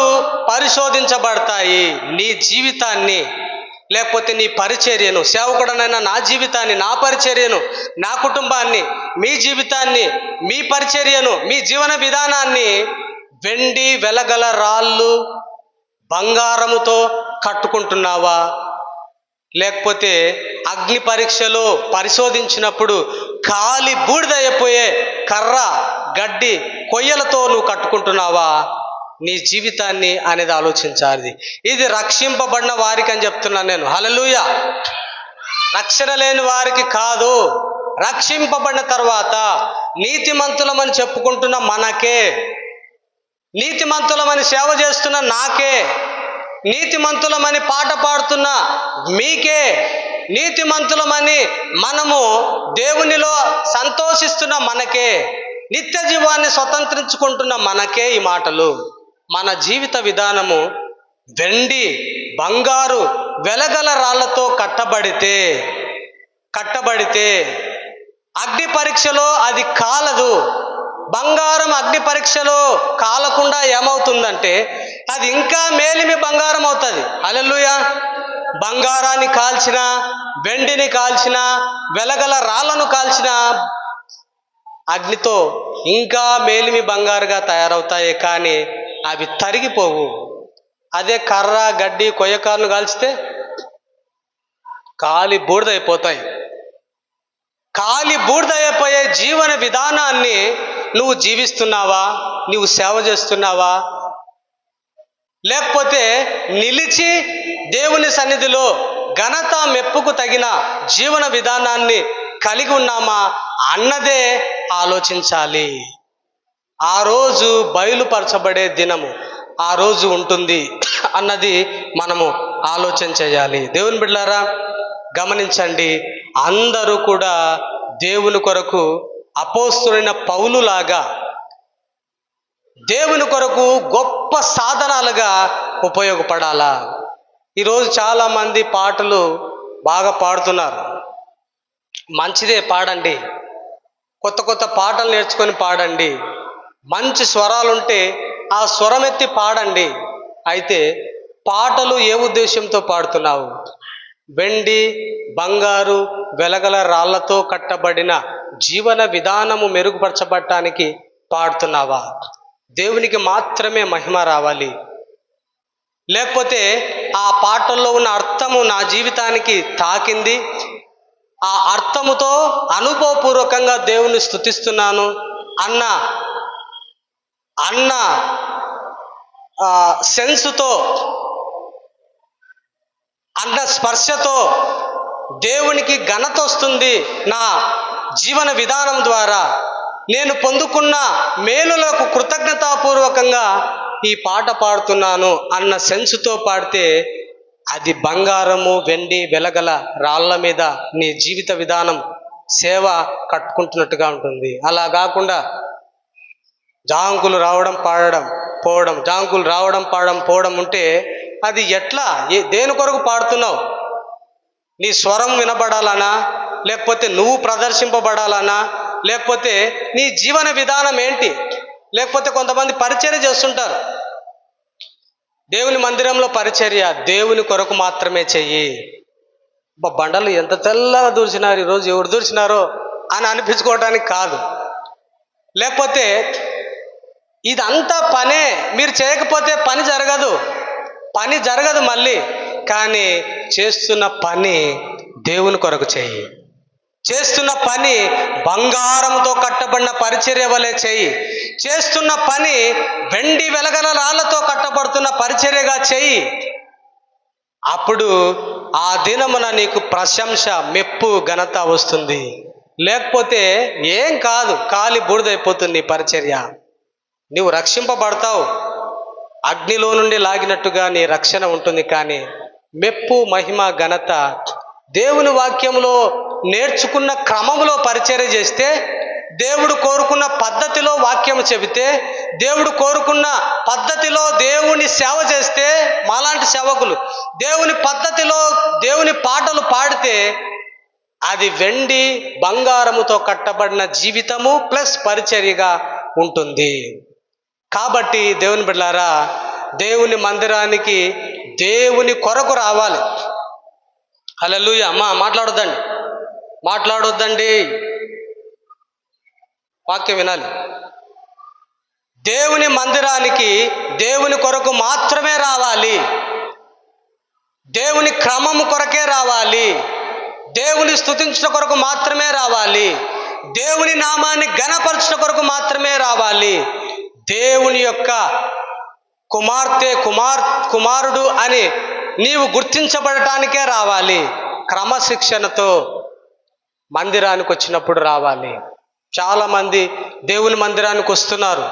Speaker 1: పరిశోధించబడతాయి. నీ జీవితాన్ని, లేకపోతే నీ పరిచర్యను, సేవకుడనైనా నా జీవితాన్ని, నా పరిచర్యను, నా కుటుంబాన్ని, మీ జీవితాన్ని, మీ పరిచర్యను, మీ జీవన విధానాన్ని వెండి, వెలగల రాళ్ళు, బంగారముతో కట్టుకుంటున్నావా? లేకపోతే అగ్ని పరీక్షలో పరిశోధించినప్పుడు కాలి బూడిదైపోయే కర్ర, గడ్డి, కొయ్యలతో నువ్వు కట్టుకుంటున్నావా నీ జీవితాన్ని అనేది ఆలోచించాలి. ఇది రక్షింపబడిన వారికి అని చెప్తున్నాను నేను. హల్లెలూయా. రక్షణ లేని వారికి కాదు. రక్షింపబడిన తర్వాత నీతిమంతులమని చెప్పుకుంటున్న మనకే, నీతిమంతులమని సేవ చేస్తున్న నాకే, నీతిమంతులమని పాట పాడుతున్న మీకే, నీతిమంతులమని మనము దేవునిలో సంతోషిస్తున్న మనకే, నిత్య జీవాన్ని స్వతంత్రించుకుంటున్న మనకే ఈ మాటలు. మన జీవిత విధానము వెండి బంగారు వెలగల రాళ్లతో కట్టబడితే అగ్ని పరీక్షలో అది కాలదు. బంగారం అగ్ని పరీక్షలో కాలకుండా ఏమవుతుందంటే అది ఇంకా మేలిమి బంగారం అవుతుంది. హల్లెలూయా. బంగారాన్ని కాల్చిన, వెండిని కాల్చిన, వెలగల రాళ్లను కాల్చిన అగ్నితో ఇంకా మేలిమి బంగారుగా తయారవుతాయి, కానీ అవి తరిగిపోవు. అదే కర్ర గడ్డి కొయ్యకారును కాల్చితే కాలి బూడిదైపోతాయి. కాలి బూడిదైపోయే జీవన విధానాన్ని నువ్వు జీవిస్తున్నావా? నువ్వు సేవ చేస్తున్నావా? లేకపోతే నిలిచి దేవుని సన్నిధిలో ఘనత మెప్పుకు తగిన జీవన విధానాన్ని కలిగి ఉన్నామా అన్నదే ఆలోచించాలి. ఆ రోజు బయలుపరచబడే దినము ఆ రోజు ఉంటుంది అన్నది మనము ఆలోచన చేయాలి. దేవుని బిడ్డలారా, గమనించండి. అందరూ కూడా దేవుని కొరకు అపోస్తులైన పౌలులాగా దేవుని కొరకు గొప్ప సాధనాలుగా ఉపయోగపడాలా? ఈరోజు చాలామంది పాటలు బాగా పాడుతున్నారు. మంచిదే, పాడండి. కొత్త కొత్త పాటలు నేర్చుకొని పాడండి. మంచి స్వరాలుంటే ఆ స్వరమెత్తి పాడండి. అయితే పాటలు ఏ ఉద్దేశంతో పాడుతున్నావు? వెండి బంగారు వెలగల రాళ్లతో కట్టబడిన జీవన విధానము మెరుగుపరచబడటానికి పాడుతున్నావా? దేవునికి మాత్రమే మహిమ రావాలి. లేకపోతే ఆ పాటల్లో ఉన్న అర్థము నా జీవితానికి తాకింది, ఆ అర్థముతో అనుభవపూర్వకంగా దేవుని స్తుతిస్తున్నాను అన్న సెన్సుతో, అన్న స్పర్శతో దేవునికి ఘనత వస్తుంది. నా జీవన విధానం ద్వారా నేను పొందుకున్న మేలులకు కృతజ్ఞతాపూర్వకంగా ఈ పాట పాడుతున్నాను అన్న సెన్సుతో పాడితే అది బంగారము వెండి వెలగల రాళ్ల మీద నీ జీవిత విధానం సేవ కట్టుకుంటున్నట్టుగా ఉంటుంది. అలా కాకుండా జాంకులు రావడం పాడడం పోవడం, జాంకులు రావడం పాడడం పోవడం ఉంటే అది ఎట్లా? దేని కొరకు పాడుతున్నావు? నీ స్వరం వినబడాలనా? లేకపోతే నువ్వు ప్రదర్శింపబడాలనా? లేకపోతే నీ జీవన విధానం ఏంటి? లేకపోతే కొంతమంది పరిచర్య చేస్తుంటారు. దేవుని మందిరంలో పరిచర్య దేవుని కొరకు మాత్రమే చెయ్యి. బండలు ఎంత తెల్లగా దూర్చినారు, ఈరోజు ఎవరు దూర్చినారో అని అనిపించుకోవడానికి కాదు. లేకపోతే ఇదంతా పనే, మీరు చేయకపోతే పని జరగదు మళ్ళీ. కానీ చేస్తున్న పని దేవుని కొరకు చెయ్యి. చేస్తున్న పని బంగారంతో కట్టబడిన పరిచర్య వలె చెయ్యి. చేస్తున్న పని వెండి వెలగల రాళ్లతో కట్టబడుతున్న పరిచర్యగా చెయ్యి. అప్పుడు ఆ దినమున నీకు ప్రశంస, మెప్పు, ఘనత వస్తుంది. లేకపోతే ఏం కాదు, కాలి బూడిదైపోతుంది నీ పరిచర్య. నీవు రక్షింపబడతావు, అగ్నిలో నుండి లాగినట్టుగా నీ రక్షణ ఉంటుంది. కానీ మెప్పు, మహిమ, ఘనత దేవుని వాక్యంలో నేర్చుకున్న క్రమంలో పరిచర్య చేస్తే, దేవుడు కోరుకున్న పద్ధతిలో వాక్యం చెబితే, దేవుడు కోరుకున్న పద్ధతిలో దేవుని సేవ చేస్తే, మాలాంటి సేవకులు దేవుని పద్ధతిలో దేవుని పాటలు పాడితే అది వెండి బంగారముతో కట్టబడిన జీవితము ప్లస్ పరిచర్యగా ఉంటుంది. కాబట్టి దేవుని బిడ్డలారా, దేవుని మందిరానికి దేవుని కొరకు రావాలి. హల్లెలూయా. అమ్మా మాట్లాడొద్దండి, వాక్యం వినాలి. దేవుని మందిరానికి దేవుని కొరకు మాత్రమే రావాలి. దేవుని క్రమము కొరకే రావాలి. దేవుని స్తుతించడం కొరకు మాత్రమే రావాలి. దేవుని నామాన్ని ఘనపరచడం కొరకు మాత్రమే రావాలి. దేవుని యొక్క కుమారుడు అని నీవు గుర్తించబడటానికే రావాలి. క్రమశిక్షణతో మందిరానికి వచ్చినప్పుడు రావాలి. చాలామంది దేవుని మందిరానికి వస్తున్నారు,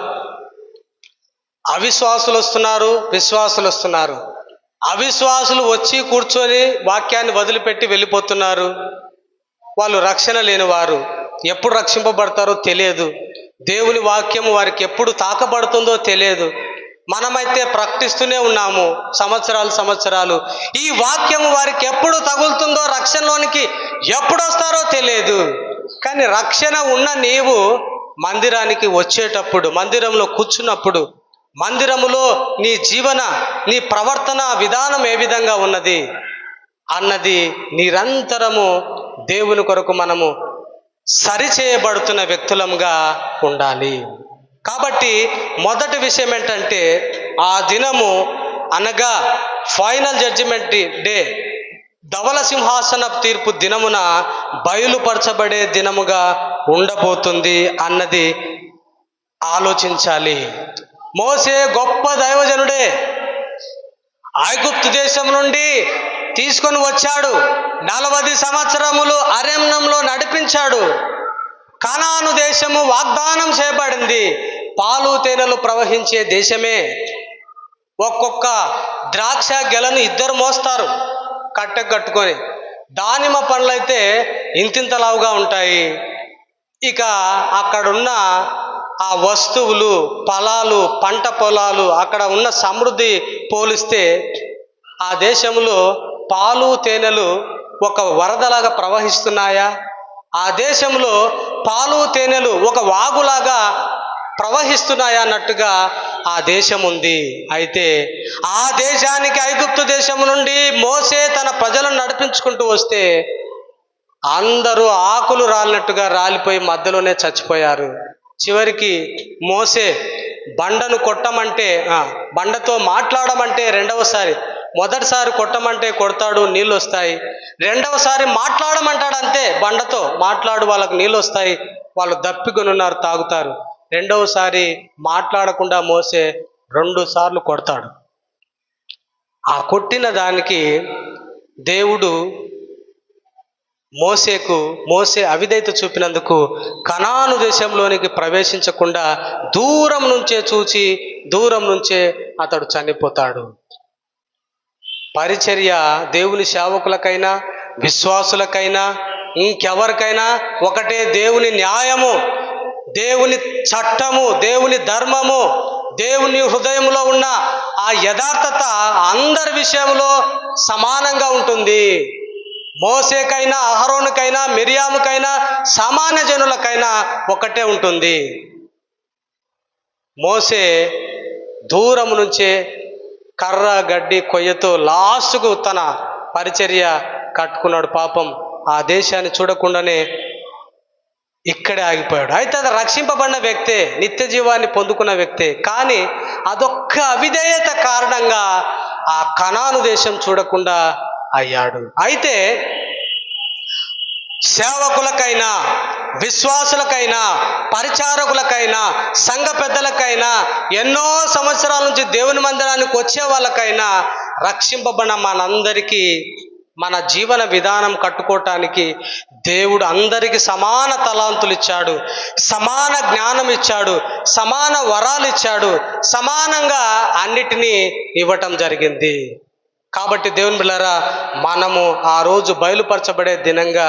Speaker 1: అవిశ్వాసులు వస్తున్నారు, విశ్వాసులు వస్తున్నారు. అవిశ్వాసులు వచ్చి కూర్చొని వాక్యాన్ని వదిలిపెట్టి వెళ్ళిపోతున్నారు. వాళ్ళు రక్షణ లేని వారు, ఎప్పుడు రక్షింపబడతారో తెలియదు. దేవుని వాక్యము వారికి ఎప్పుడు తాకబడుతుందో తెలియదు. మనమైతే ప్రకటిస్తూనే ఉన్నాము సంవత్సరాలు. ఈ వాక్యం వారికి ఎప్పుడు తగులుతుందో, రక్షణలోనికి ఎప్పుడు వస్తారో తెలియదు. కానీ రక్షణ ఉన్న నీవు మందిరానికి వచ్చేటప్పుడు, మందిరంలో కూర్చున్నప్పుడు, మందిరములో నీ ప్రవర్తన విధానం ఏ విధంగా ఉన్నది అన్నది నిరంతరము దేవుని కొరకు మనము సరిచేయబడుతున్న వ్యక్తులంగా ఉండాలి. కాబట్టి మొదటి విషయం ఏంటంటే, ఆ దినము అనగా ఫైనల్ జడ్జిమెంట్ డే, ధవల సింహాసన తీర్పు దినమున బయలుపరచబడే దినముగా ఉండబోతుంది అన్నది ఆలోచించాలి. మోసే గొప్ప దైవజనుడే, ఐగుప్తు దేశం నుండి తీసుకొని వచ్చాడు, 40 సంవత్సరములు అరణ్యంలో నడిపించాడు. కనాను దేశము వాగ్దానం చేయబడింది, పాలు తేనెలు ప్రవహించే దేశమే. ఒక్కొక్క ద్రాక్ష గెలను 2 మోస్తారు కట్టె కట్టుకొని. దానిమ్మ పండ్లైతే ఇంతింతలావుగా ఉంటాయి. ఇక అక్కడున్న ఆ వస్తువులు, ఫలాలు, పంట పొలాలు, అక్కడ ఉన్న సమృద్ధి పోలిస్తే ఆ దేశంలో పాలు తేనెలు ఒక వరదలాగా ప్రవహిస్తున్నాయా? ఆ దేశంలో పాలు తేనెలు ఒక వాగులాగా ప్రవహిస్తున్నాయా అన్నట్టుగా ఆ దేశం ఉంది. అయితే ఆ దేశానికి, ఐగుప్తు దేశం నుండి మోసే తన ప్రజలను నడిపించుకుంటూ వస్తే అందరూ ఆకులు రాలినట్టుగా రాలిపోయి మధ్యలోనే చచ్చిపోయారు. చివరికి మోసే బండను కొట్టమంటే, బండతో మాట్లాడమంటే రెండవసారి, మొదటిసారి కొట్టమంటే కొడతాడు, నీళ్ళు వస్తాయి. రెండవసారి మాట్లాడమంటాడు, అంతే, బండతో మాట్లాడు, వాళ్ళకు నీళ్ళు వస్తాయి, వాళ్ళు దప్పికొని ఉన్నారు, తాగుతారు. రెండవసారి మాట్లాడకుండా మోసే 2 సార్లు కొడతాడు. ఆ కొట్టిన దానికి దేవుడు మోసే అవిధేయత చూపినందుకు కనాను దేశంలోనికి ప్రవేశించకుండా దూరం నుంచే చూచి దూరం నుంచే అతడు చనిపోతాడు. పరిచర్య దేవుని సేవకులకైనా, విశ్వాసులకైనా, ఇంకెవరికైనా ఒకటే, దేవుని న్యాయము, దేవుని చట్టము, దేవుని ధర్మము, దేవుని హృదయంలో ఉన్న ఆ యథార్థత అందరి విషయంలో సమానంగా ఉంటుంది. మోసేకైనా, అహరోనుకైనా, మిరియాముకైనా, సామాన్య జనులకైనా ఒకటే ఉంటుంది. మోసే దూరం నుంచే కర్ర గడ్డి కొయ్యతో లాస్ట్కు తన పరిచర్య కట్టుకున్నాడు. పాపం ఆ దేశాన్ని చూడకుండానే ఇక్కడే ఆగిపోయాడు. అయితే అది రక్షింపబడిన వ్యక్తే, నిత్య జీవాన్ని పొందుకున్న వ్యక్తే. కానీ అదొక్క అవిధేయత కారణంగా ఆ కనాను దేశం చూడకుండా అయ్యాడు. అయితే సేవకులకైనా, విశ్వాసులకైనా, పరిచారకులకైనా, సంఘ పెద్దలకైనా, ఎన్నో సంవత్సరాల నుంచి దేవుని మందిరానికి వచ్చే వాళ్ళకైనా, రక్షింపబడిన మనందరికీ మన జీవన విధానం కట్టుకోవటానికి దేవుడు అందరికీ సమాన తలాంతులు ఇచ్చాడు, సమాన జ్ఞానం ఇచ్చాడు, సమాన వరాలు ఇచ్చాడు, సమానంగా అన్నిటినీ ఇవ్వటం జరిగింది. కాబట్టి దేవుని బిడ్డలారా, మనము ఆ రోజు బయలుపరచబడే దినంగా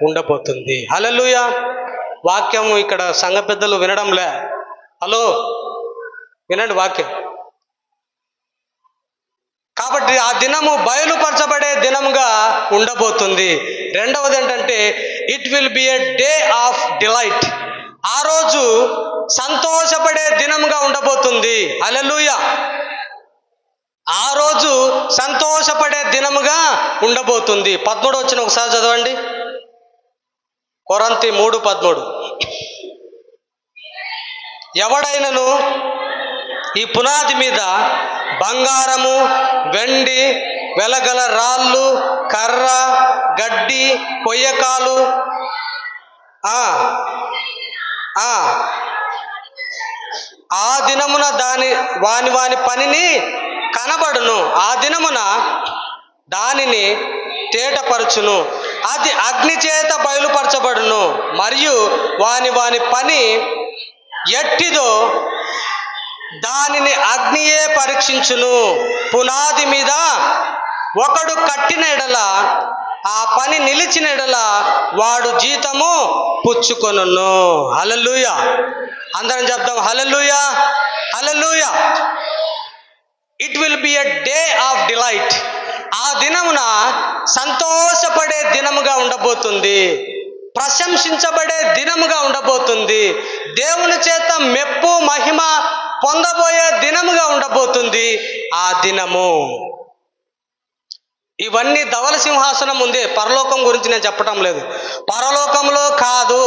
Speaker 1: ఉండబోతుంది. హల్లెలూయా. వాక్యము ఇక్కడ సంఘ పెద్దలు వినడంలే. హలో, వినండి వాక్యం. కాబట్టి ఆ దినము బయలుపరచబడే దినముగా ఉండబోతుంది. రెండవది ఏంటంటే, it will be a day of delight. ఆ రోజు సంతోషపడే దినముగా ఉండబోతుంది. హల్లెలూయా. ఆ రోజు సంతోషపడే దినముగా ఉండబోతుంది. 13 వచ్చిన ఒకసారి చదవండి. కొరింథీ 3:13. ఎవడైనను ఈ పునాది మీద బంగారము, వెండి, వెలగల రాళ్ళు, కర్ర, గడ్డి, కొయ్యకాలు, ఆ దినమున వాని పనిని కనబడును, ఆ దినమున దానిని తేటపరచును, అది అగ్ని చేత బయలుపరచబడును, మరియు వాని పని ఎట్టిదో దానిని అగ్నియే పరీక్షించును. పునాది మీద ఒకడు కట్టిన ఎడల, ఆ పని నిలిచిన ఎడల వాడు జీతము పుచ్చుకొనును. హల్లెలూయా. అందరం చెప్దాం, hallelujah, hallelujah. It will be a day of delight. ఆ దినమున సంతోషపడే దినముగా ఉండబోతుంది, ప్రశంసించబడే దినముగా ఉండబోతుంది, దేవుని చేత మెప్పు మహిమ పొందబోయే దినముగా ఉండబోతుంది ఆ దినము. ఇవన్నీ ధవల సింహాసనం ముందే, పరలోకం గురించి నేను చెప్పటం లేదు. పరలోకంలో కాదు,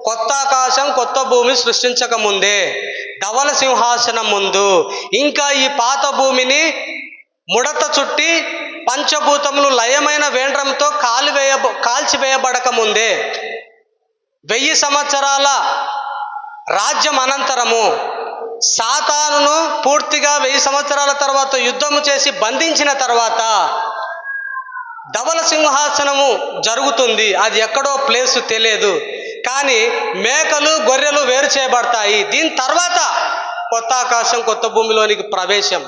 Speaker 1: కొత్త ఆకాశం కొత్త భూమి సృష్టించక ముందే ధవల సింహాసనం ముందు, ఇంకా ఈ పాత భూమిని ముడత చుట్టి పంచభూతములు లయమైన వేండ్రంతో కాల్చివేయబడక ముందే 1000 సంవత్సరాల రాజ్యం అనంతరము సాతానును పూర్తిగా 1000 సంవత్సరాల తర్వాత యుద్ధము చేసి బంధించిన తర్వాత ధవల సింహాసనము జరుగుతుంది. అది ఎక్కడో ప్లేసు తెలియదు, కానీ మేకలు గొర్రెలు వేరు చేయబడతాయి. దీని తర్వాత కొత్త ఆకాశం కొత్త భూమిలోనికి ప్రవేశం.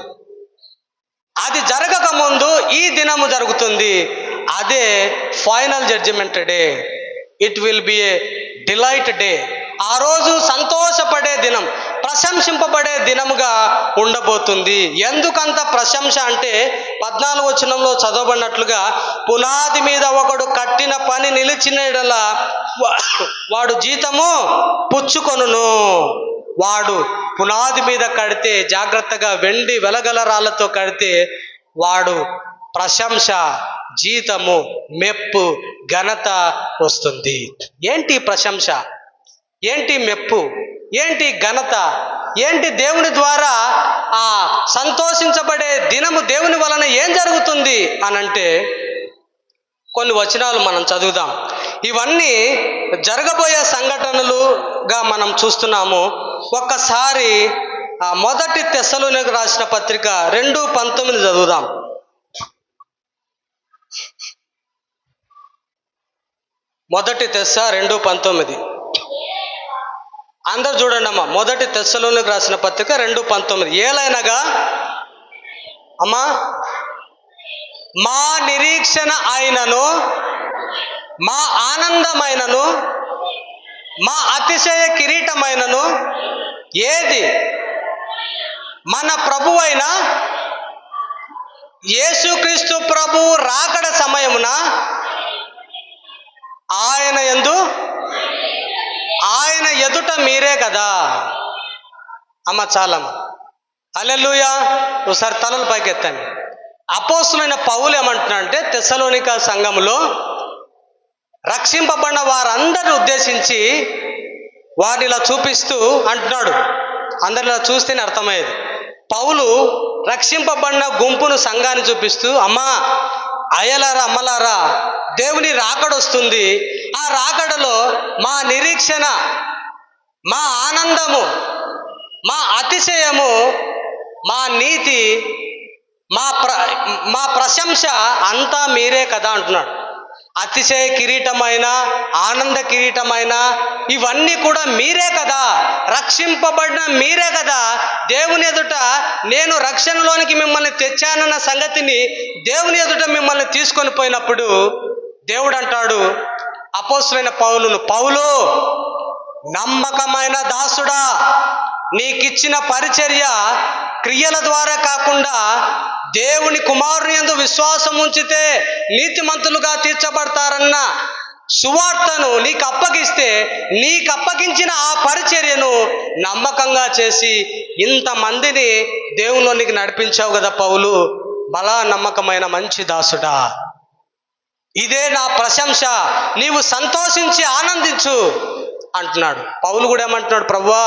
Speaker 1: అది జరగక ముందు ఈ దినము జరుగుతుంది, అదే final judgement day. It will be a delight day. ఆ రోజు సంతోషపడే దినం, ప్రశంసింపబడే దినముగా ఉండబోతుంది. ఎందుకంత ప్రశంస అంటే 14వ వచనంలో చదవబడినట్లుగా, పునాది మీద ఒకడు కట్టిన పని నిలిచిన యెడల వాడు జీతము పుచ్చుకొనును. వాడు పునాది మీద కడితే, జాగ్రత్తగా వెండి వెలగల రాళ్లతో కడితే, వాడు ప్రశంస, జీతము, మెప్పు, ఘనత వస్తుంది. ఏంటి ప్రశంస, ఏంటి మెప్పు, ఏంటి ఘనత, ఏంటి దేవుని ద్వారా ఆ సంతోషించబడే దినము దేవుని వలన ఏం జరుగుతుంది అనంటే, కొన్ని వచనాలు మనం చదువుదాం. ఇవన్నీ జరగబోయే సంఘటనలుగా మనం చూస్తున్నాము. ఒక్కసారి మొదటి తెస్సలోనికీయులకు రాసిన పత్రిక 2:19 చదువుదాం. మొదటి తెస్స 2:19. అందరు చూడండి అమ్మా. మొదటి తెస్సలోనికీయులకు రాసిన పత్రిక 2:19. ఏలైనగా అమ్మా, మా నిరీక్షణ అయినను, మా ఆనందమైనను, మా అతిశయ కిరీటమైనను ఏది మన ప్రభువైన యేసుక్రీస్తు ప్రభు రాకడ సమయమున ఆయన ఎదుట మీరే కదా. అమ్మ చాలమ్మ, హల్లెలూయా. ఒకసారి తలలు పైకెత్తండి. అపోస్తలుడైన పౌలు ఏమంటున్నాడంటే, తెస్సలోనిక సంఘములో రక్షింపబడిన వారందరిని ఉద్దేశించి వారిని ఇలా చూపిస్తూ అంటున్నాడు. అందరిలా చూస్తేనే అర్థమయ్యేది. పౌలు రక్షింపబడిన గుంపును, సంఘాన్ని చూపిస్తూ, అమ్మా, అయ్యలారా, అమ్మలారా, దేవుని రాకడొస్తుంది. ఆ రాకడలో మా నిరీక్షణ, మా ఆనందము, మా అతిశయము, మా నీతి, మా ప్రశంస అంతా మీరే కదా అంటున్నాడు. అతిశయ కిరీటమైన, ఆనంద కిరీటమైన ఇవన్నీ కూడా మీరే కదా, రక్షింపబడిన మీరే కదా. దేవుని ఎదుట నేను రక్షణలోనికి మిమ్మల్ని తెచ్చానన్న సంగతిని దేవుని ఎదుట మిమ్మల్ని తీసుకొని పోయినప్పుడు దేవుడు అంటాడు అపోస్తలుడైన పౌలును, పౌలు, నమ్మకమైన దాసుడా, నీకిచ్చిన పరిచర్య క్రియల ద్వారా కాకుండా దేవుని కుమారుని యందు విశ్వాసం ఉంచితే నీతిమంతులుగా తీర్చబడతారన్న సువార్తను నీకు అప్పగిస్తే, నీకు అప్పగించిన ఆ పరిచర్యను నమ్మకంగా చేసి ఇంతమందిని దేవునిలోనికి నడిపించావు కదా పౌలు. బలా నమ్మకమైన మంచి దాసుడా, ఇదే నా ప్రశంస, నీవు సంతోషించి ఆనందించు అంటున్నాడు. పౌలు కూడా ఏమంటున్నాడు, ప్రభువా,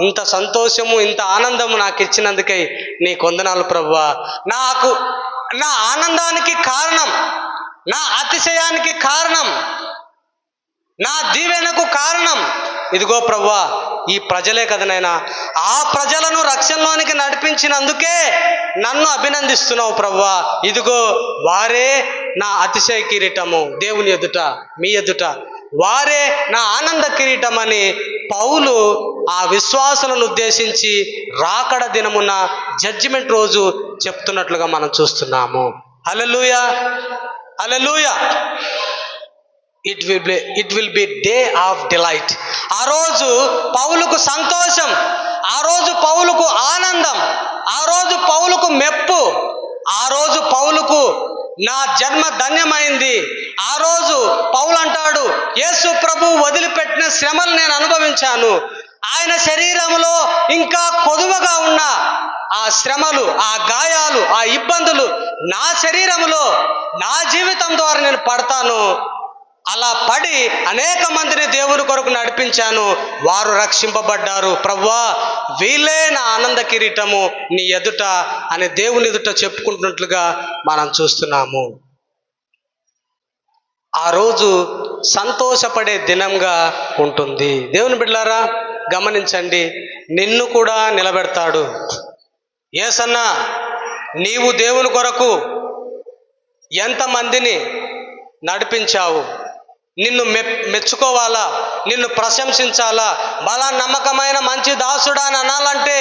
Speaker 1: ఇంత సంతోషము, ఇంత ఆనందము నాకు ఇచ్చినందుకై నీకు వందనాలు ప్రభువా. నాకు నా ఆనందానికి కారణం, నా అతిశయానికి కారణం, నా దీవెనకు కారణం ఇదిగో ప్రభువా ఈ ప్రజలే కదా నైనా. ఆ ప్రజలను రక్షణలోనికి నడిపించినందుకే నన్ను అభినందిస్తున్నావు ప్రభువా. ఇదిగో వారే నా అతిశయ కిరీటము దేవుని ఎదుట, మీ ఎదుట వారే నా ఆనంద కిరీటం అని పౌలు ఆ విశ్వాసులను ఉద్దేశించి రాకడ దినమున జడ్జిమెంట్ రోజు చెప్తున్నట్లుగా మనం చూస్తున్నాము. Hallelujah, hallelujah. It will be day of delight. ఆ రోజు పౌలుకు సంతోషం, ఆ రోజు పౌలుకు ఆనందం, ఆ రోజు పౌలుకు మెప్పు, ఆ రోజు పౌలుకు నా జన్మ ధన్యమైంది. ఆ రోజు పౌలు అంటాడు, యేసు ప్రభు వదిలిపెట్టిన శ్రమలు నేను అనుభవించాను. ఆయన శరీరంలో ఇంకా కొదువగా ఉన్న ఆ శ్రమలు, ఆ గాయాలు, ఆ ఇబ్బందులు నా శరీరంలో, నా జీవితం ద్వారా నేను పడతాను. అలా పడి అనేక మందిని దేవుని కొరకు నడిపించాను, వారు రక్షింపబడ్డారు. ప్రభువా, వీళ్ళే నా ఆనంద కిరీటము నీ ఎదుట అని దేవుని ఎదుట చెప్పుకుంటున్నట్లుగా మనం చూస్తున్నాము. ఆ రోజు సంతోషపడే దినంగా ఉంటుంది. దేవుని బిడ్డలారా, గమనించండి, నిన్ను కూడా నిలబెడతాడు. యేసన్న, నీవు దేవుని కొరకు ఎంతమందిని నడిపించావు? నిన్ను మెచ్చుకోవాలా, నిన్ను ప్రశంసించాలా, బలా నమ్మకమైన మంచి దాసుడా అని అనాలంటే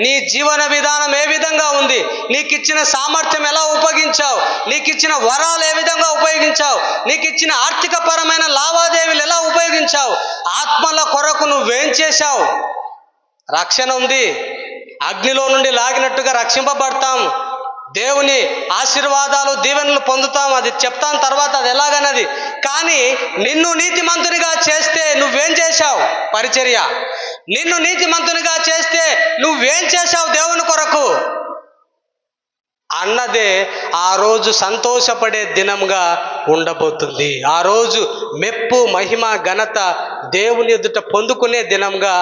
Speaker 1: నీ జీవన విధానం ఏ విధంగా ఉంది, నీకు ఇచ్చిన సామర్థ్యం ఎలా ఉపయోగించావు, నీకు ఇచ్చిన వరాలు ఏ విధంగా ఉపయోగించావు, నీకు ఇచ్చిన ఆర్థిక పరమైన లావాదేవీలు ఎలా ఉపయోగించావు, ఆత్మల కొరకు నువ్వేం చేశావు? రక్షణ ఉంది, అగ్నిలో నుండి లాగినట్టుగా రక్షింపబడతాం, దేవుని ఆశీర్వాదాలు దీవెనలు పొందుతాం. అది చెప్తాను తర్వాత అది ఎలాగన్నది. కానీ నిన్ను నీతిమంతునిగా చేస్తే నువ్వేం చేశావు? పరిచర్య. నిన్ను నీతిమంతునిగా చేస్తే నువ్వేం చేశావు దేవుని కొరకు అన్నదే ఆ రోజు సంతోషపడే దినంగా ఉండబోతుంది. ఆ రోజు మెప్పు, మహిమ, ఘనత దేవుని ఎదుట పొందుకునే దినంగా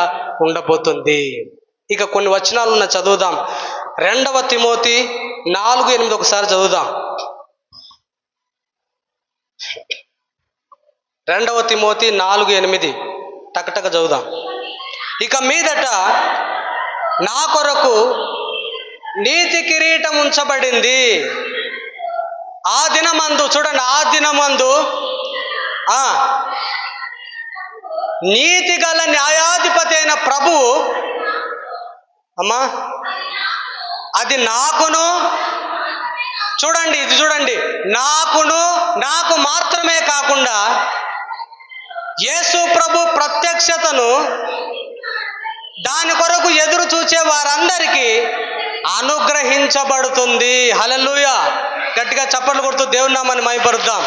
Speaker 1: ఉండబోతుంది. ఇక కొన్ని వచనాలు చదువుదాం. 2 తిమోతి 4:8 ఒకసారి చదువుదాం. 2 తిమోతి 4:8 టకటక చదువుదాం. ఇక మీదట నా కొరకు నీతి కిరీటం ఉంచబడింది. ఆ దినమందు, చూడండి, ఆ దినమందు నీతి గల న్యాయాధిపతి అయిన ప్రభువు, అమ్మా, అది నాకును, చూడండి, ఇది చూడండి, నాకును, నాకు మాత్రమే కాకుండా యేసు ప్రభు ప్రత్యక్షతను దాని కొరకు ఎదురు చూచే వారందరికీ అనుగ్రహించబడుతుంది. హల్లెలూయా. గట్టిగా చప్పట్లు కొడుతూ దేవుని నామాన్ని మహిమపరుద్దాం.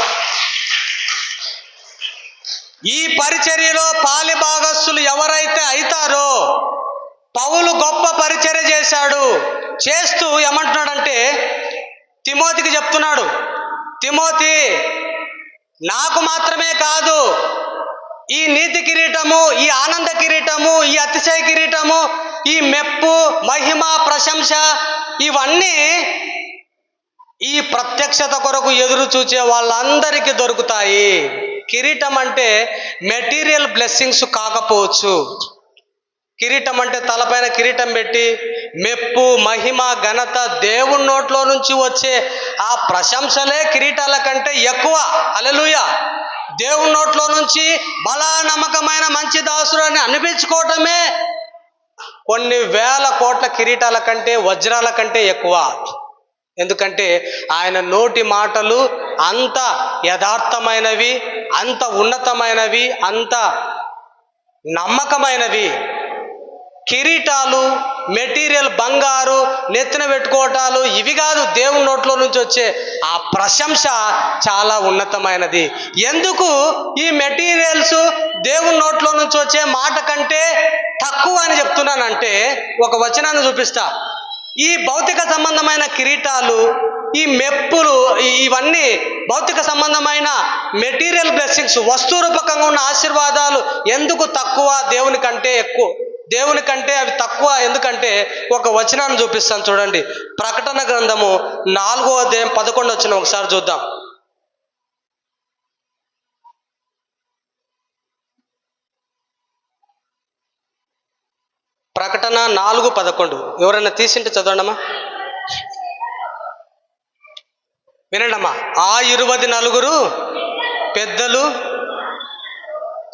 Speaker 1: ఈ పరిచర్యలో పాలి భాగస్థులు ఎవరైతే అవుతారో, పౌలు గొప్ప పరిచర్య చేశాడు. చేస్తూ ఏమంటున్నాడంటే తిమోతికి చెప్తున్నాడు, తిమోతి, నాకు మాత్రమే కాదు ఈ నీతి కిరీటము, ఈ ఆనంద కిరీటము, ఈ అతిశయ కిరీటము, ఈ మెప్పు, మహిమ, ప్రశంస, ఇవన్నీ ఈ ప్రత్యక్షత కొరకు ఎదురు చూచే వాళ్ళందరికీ దొరుకుతాయి. కిరీటం అంటే మెటీరియల్ బ్లెస్సింగ్స్ కాకపోవచ్చు. కిరీటం అంటే తలపైన కిరీటం పెట్టి మెప్పు, మహిమ, ఘనత, దేవుని నోట్లో నుంచి వచ్చే ఆ ప్రశంసలే కిరీటాల కంటే ఎక్కువ. హల్లెలూయా. దేవుని నోట్లో నుంచి బలా నమ్మకమైన మంచి దాసుడు అని అనిపించుకోవటమే కొన్ని వేల కోట్ల కిరీటాల కంటే, వజ్రాల కంటే ఎక్కువ. ఎందుకంటే ఆయన నోటి మాటలు అంత యథార్థమైనవి, అంత ఉన్నతమైనవి, అంత నమ్మకమైనవి. కిరీటాలు, మెటీరియల్, బంగారు, నెత్తిన పెట్టుకోవటాలు ఇవి కాదు. దేవుని నోట్లో నుంచి వచ్చే ఆ ప్రశంస చాలా ఉన్నతమైనది. ఎందుకు ఈ మెటీరియల్స్ దేవుని నోట్లో నుంచి వచ్చే మాట కంటే తక్కువ అని చెప్తున్నానంటే ఒక వచనాన్ని చూపిస్తా. ఈ భౌతిక సంబంధమైన కిరీటాలు, ఈ మెప్పులు, ఇవన్నీ భౌతిక సంబంధమైన మెటీరియల్ బ్లెస్సింగ్స్, వస్తురూపకంగా ఉన్న ఆశీర్వాదాలు ఎందుకు తక్కువ దేవుని కంటే ఎక్కువ, దేవుని కంటే అవి తక్కువ? ఎందుకంటే ఒక వచనాన్ని చూపిస్తాను, చూడండి. ప్రకటన గ్రంథము 4వ అధ్యాయం 11 వచనం ఒకసారి చూద్దాం. ప్రకటన 4:11 ఎవరైనా తీసింటే చదవండమ్మా, వినండమ్మా. ఆ 24 పెద్దలు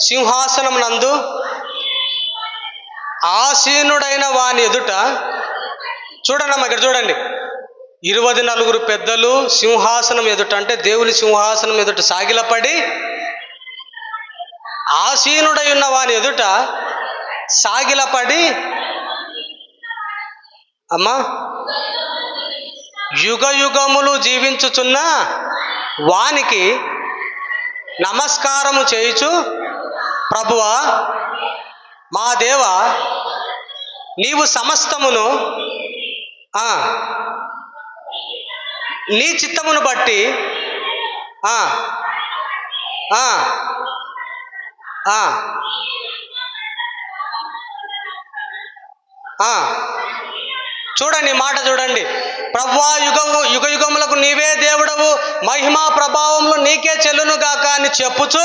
Speaker 1: సింహాసనం నందు ఆసీనుడైన వాని ఎదుట, చూడండమ్మా, ఇక్కడ చూడండి, 24 పెద్దలు సింహాసనం ఎదుట, అంటే దేవుని సింహాసనం ఎదుట సాగిలపడి ఆసీనుడై ఉన్న వాని ఎదుట సాగిలపడి అమ్మా, యుగ యుగములు జీవించుచున్న వానికి నమస్కారము చేయుచు, ప్రభువా మా దేవా, నీవు సమస్తమును నీ చిత్తమును బట్టి చూడండి, మాట చూడండి. ప్రభువా యుగ యుగములకు నీవే దేవుడవు, మహిమా ప్రభావములు నీకే చెల్లును గాక అని చెప్పుచు,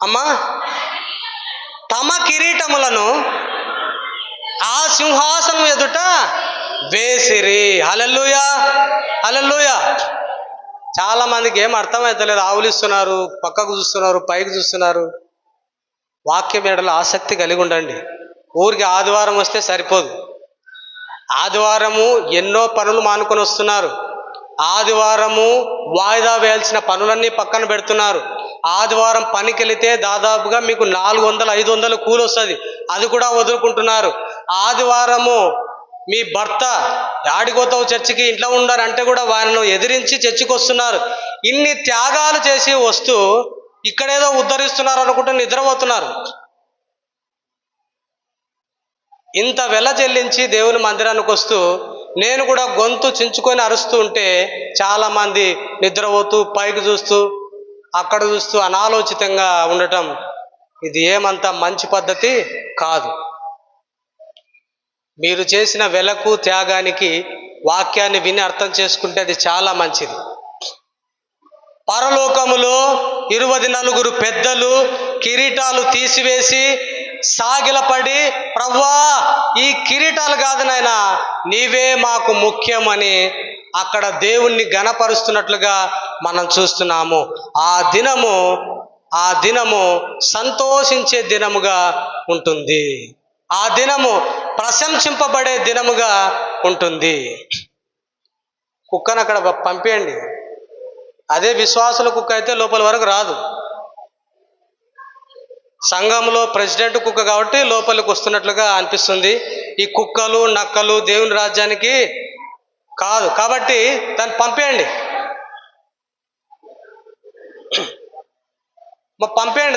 Speaker 1: అమ్మా, తమ కిరీటములను ఆ సింహాసనం ఎదుట వేసిరి. హల్లెలూయా, హల్లెలూయా. చాలా మందికి ఏం అర్థమవుతలేదు. ఆవులిస్తున్నారు, పక్కకు చూస్తున్నారు, పైకి చూస్తున్నారు. వాక్యం ఎడల ఆసక్తి కలిగి ఉండండి. ఊరికి ఆదివారం వస్తే సరిపోదు. ఆదివారము ఎన్నో పనులు మానుకొని వస్తున్నారు. ఆదివారము వాయిదా వేయాల్సిన పనులన్నీ పక్కన పెడుతున్నారు. ఆదివారం పనికి వెళితే దాదాపుగా మీకు 400-500 కూలి వస్తుంది, అది కూడా వదులుకుంటున్నారు. ఆదివారము మీ భర్త ఆడిపోతావు చర్చికి, ఇంట్లో ఉండరు అంటే కూడా వారిని ఎదిరించి చర్చికి వస్తున్నారు. ఇన్ని త్యాగాలు చేసి వస్తూ ఇక్కడేదో ఉద్ధరిస్తున్నారు అనుకుంటూ నిద్రపోతున్నారు. ఇంత వెల చెల్లించి దేవుని మందిరానికి వస్తూ నేను కూడా గొంతు చించుకొని అరుస్తూ ఉంటే చాలామంది నిద్రపోతూ పైకి చూస్తూ అక్కడ చూస్తూ అనాలోచితంగా ఉండటం, ఇది ఏమంత మంచి పద్ధతి కాదు. మీరు చేసిన వెలకు త్యాగానికి వాక్యాన్ని విని అర్థం చేసుకుంటే అది చాలా మంచిది. పరలోకములో 24 పెద్దలు కిరీటాలు తీసివేసి సాగిలపడి, ప్రభువా ఈ కిరీటాలు కాదు నాయనా, నీవే మాకు ముఖ్యమని అక్కడ దేవుణ్ణి ఘనపరుస్తున్నట్లుగా మనం చూస్తున్నాము. ఆ దినము సంతోషించే దినముగా ఉంటుంది. ఆ దినము ప్రశంసింపబడే దినముగా ఉంటుంది. కుక్కను అక్కడ పంపేయండి. అదే విశ్వాసుల కుక్క అయితే లోపల వరకు రాదు. సంఘంలో ప్రెసిడెంట్ కుక్క కాబట్టి లోపలికి వస్తున్నట్లుగా అనిపిస్తుంది. ఈ కుక్కలు నక్కలు దేవుని రాజ్యానికి కాదు. కాబట్టి దాన్ని పంపేయండి,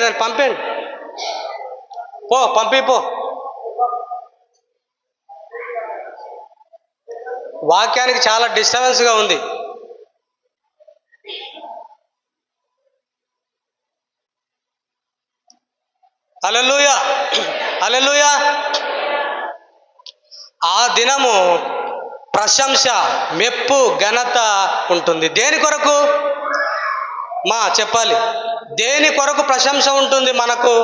Speaker 1: దాన్ని పంపేయండి. పంపిపో. వాక్యానికి చాలా డిస్టర్బెన్స్గా ఉంది. హల్లెలూయా, హల్లెలూయా. ఆ దినము ప్రశంస, మెప్పు, ఘనత ఉంటుంది. దేని కొరకు చెప్పాలి? దేని కొరకు ప్రశంస ఉంటుంది మనకు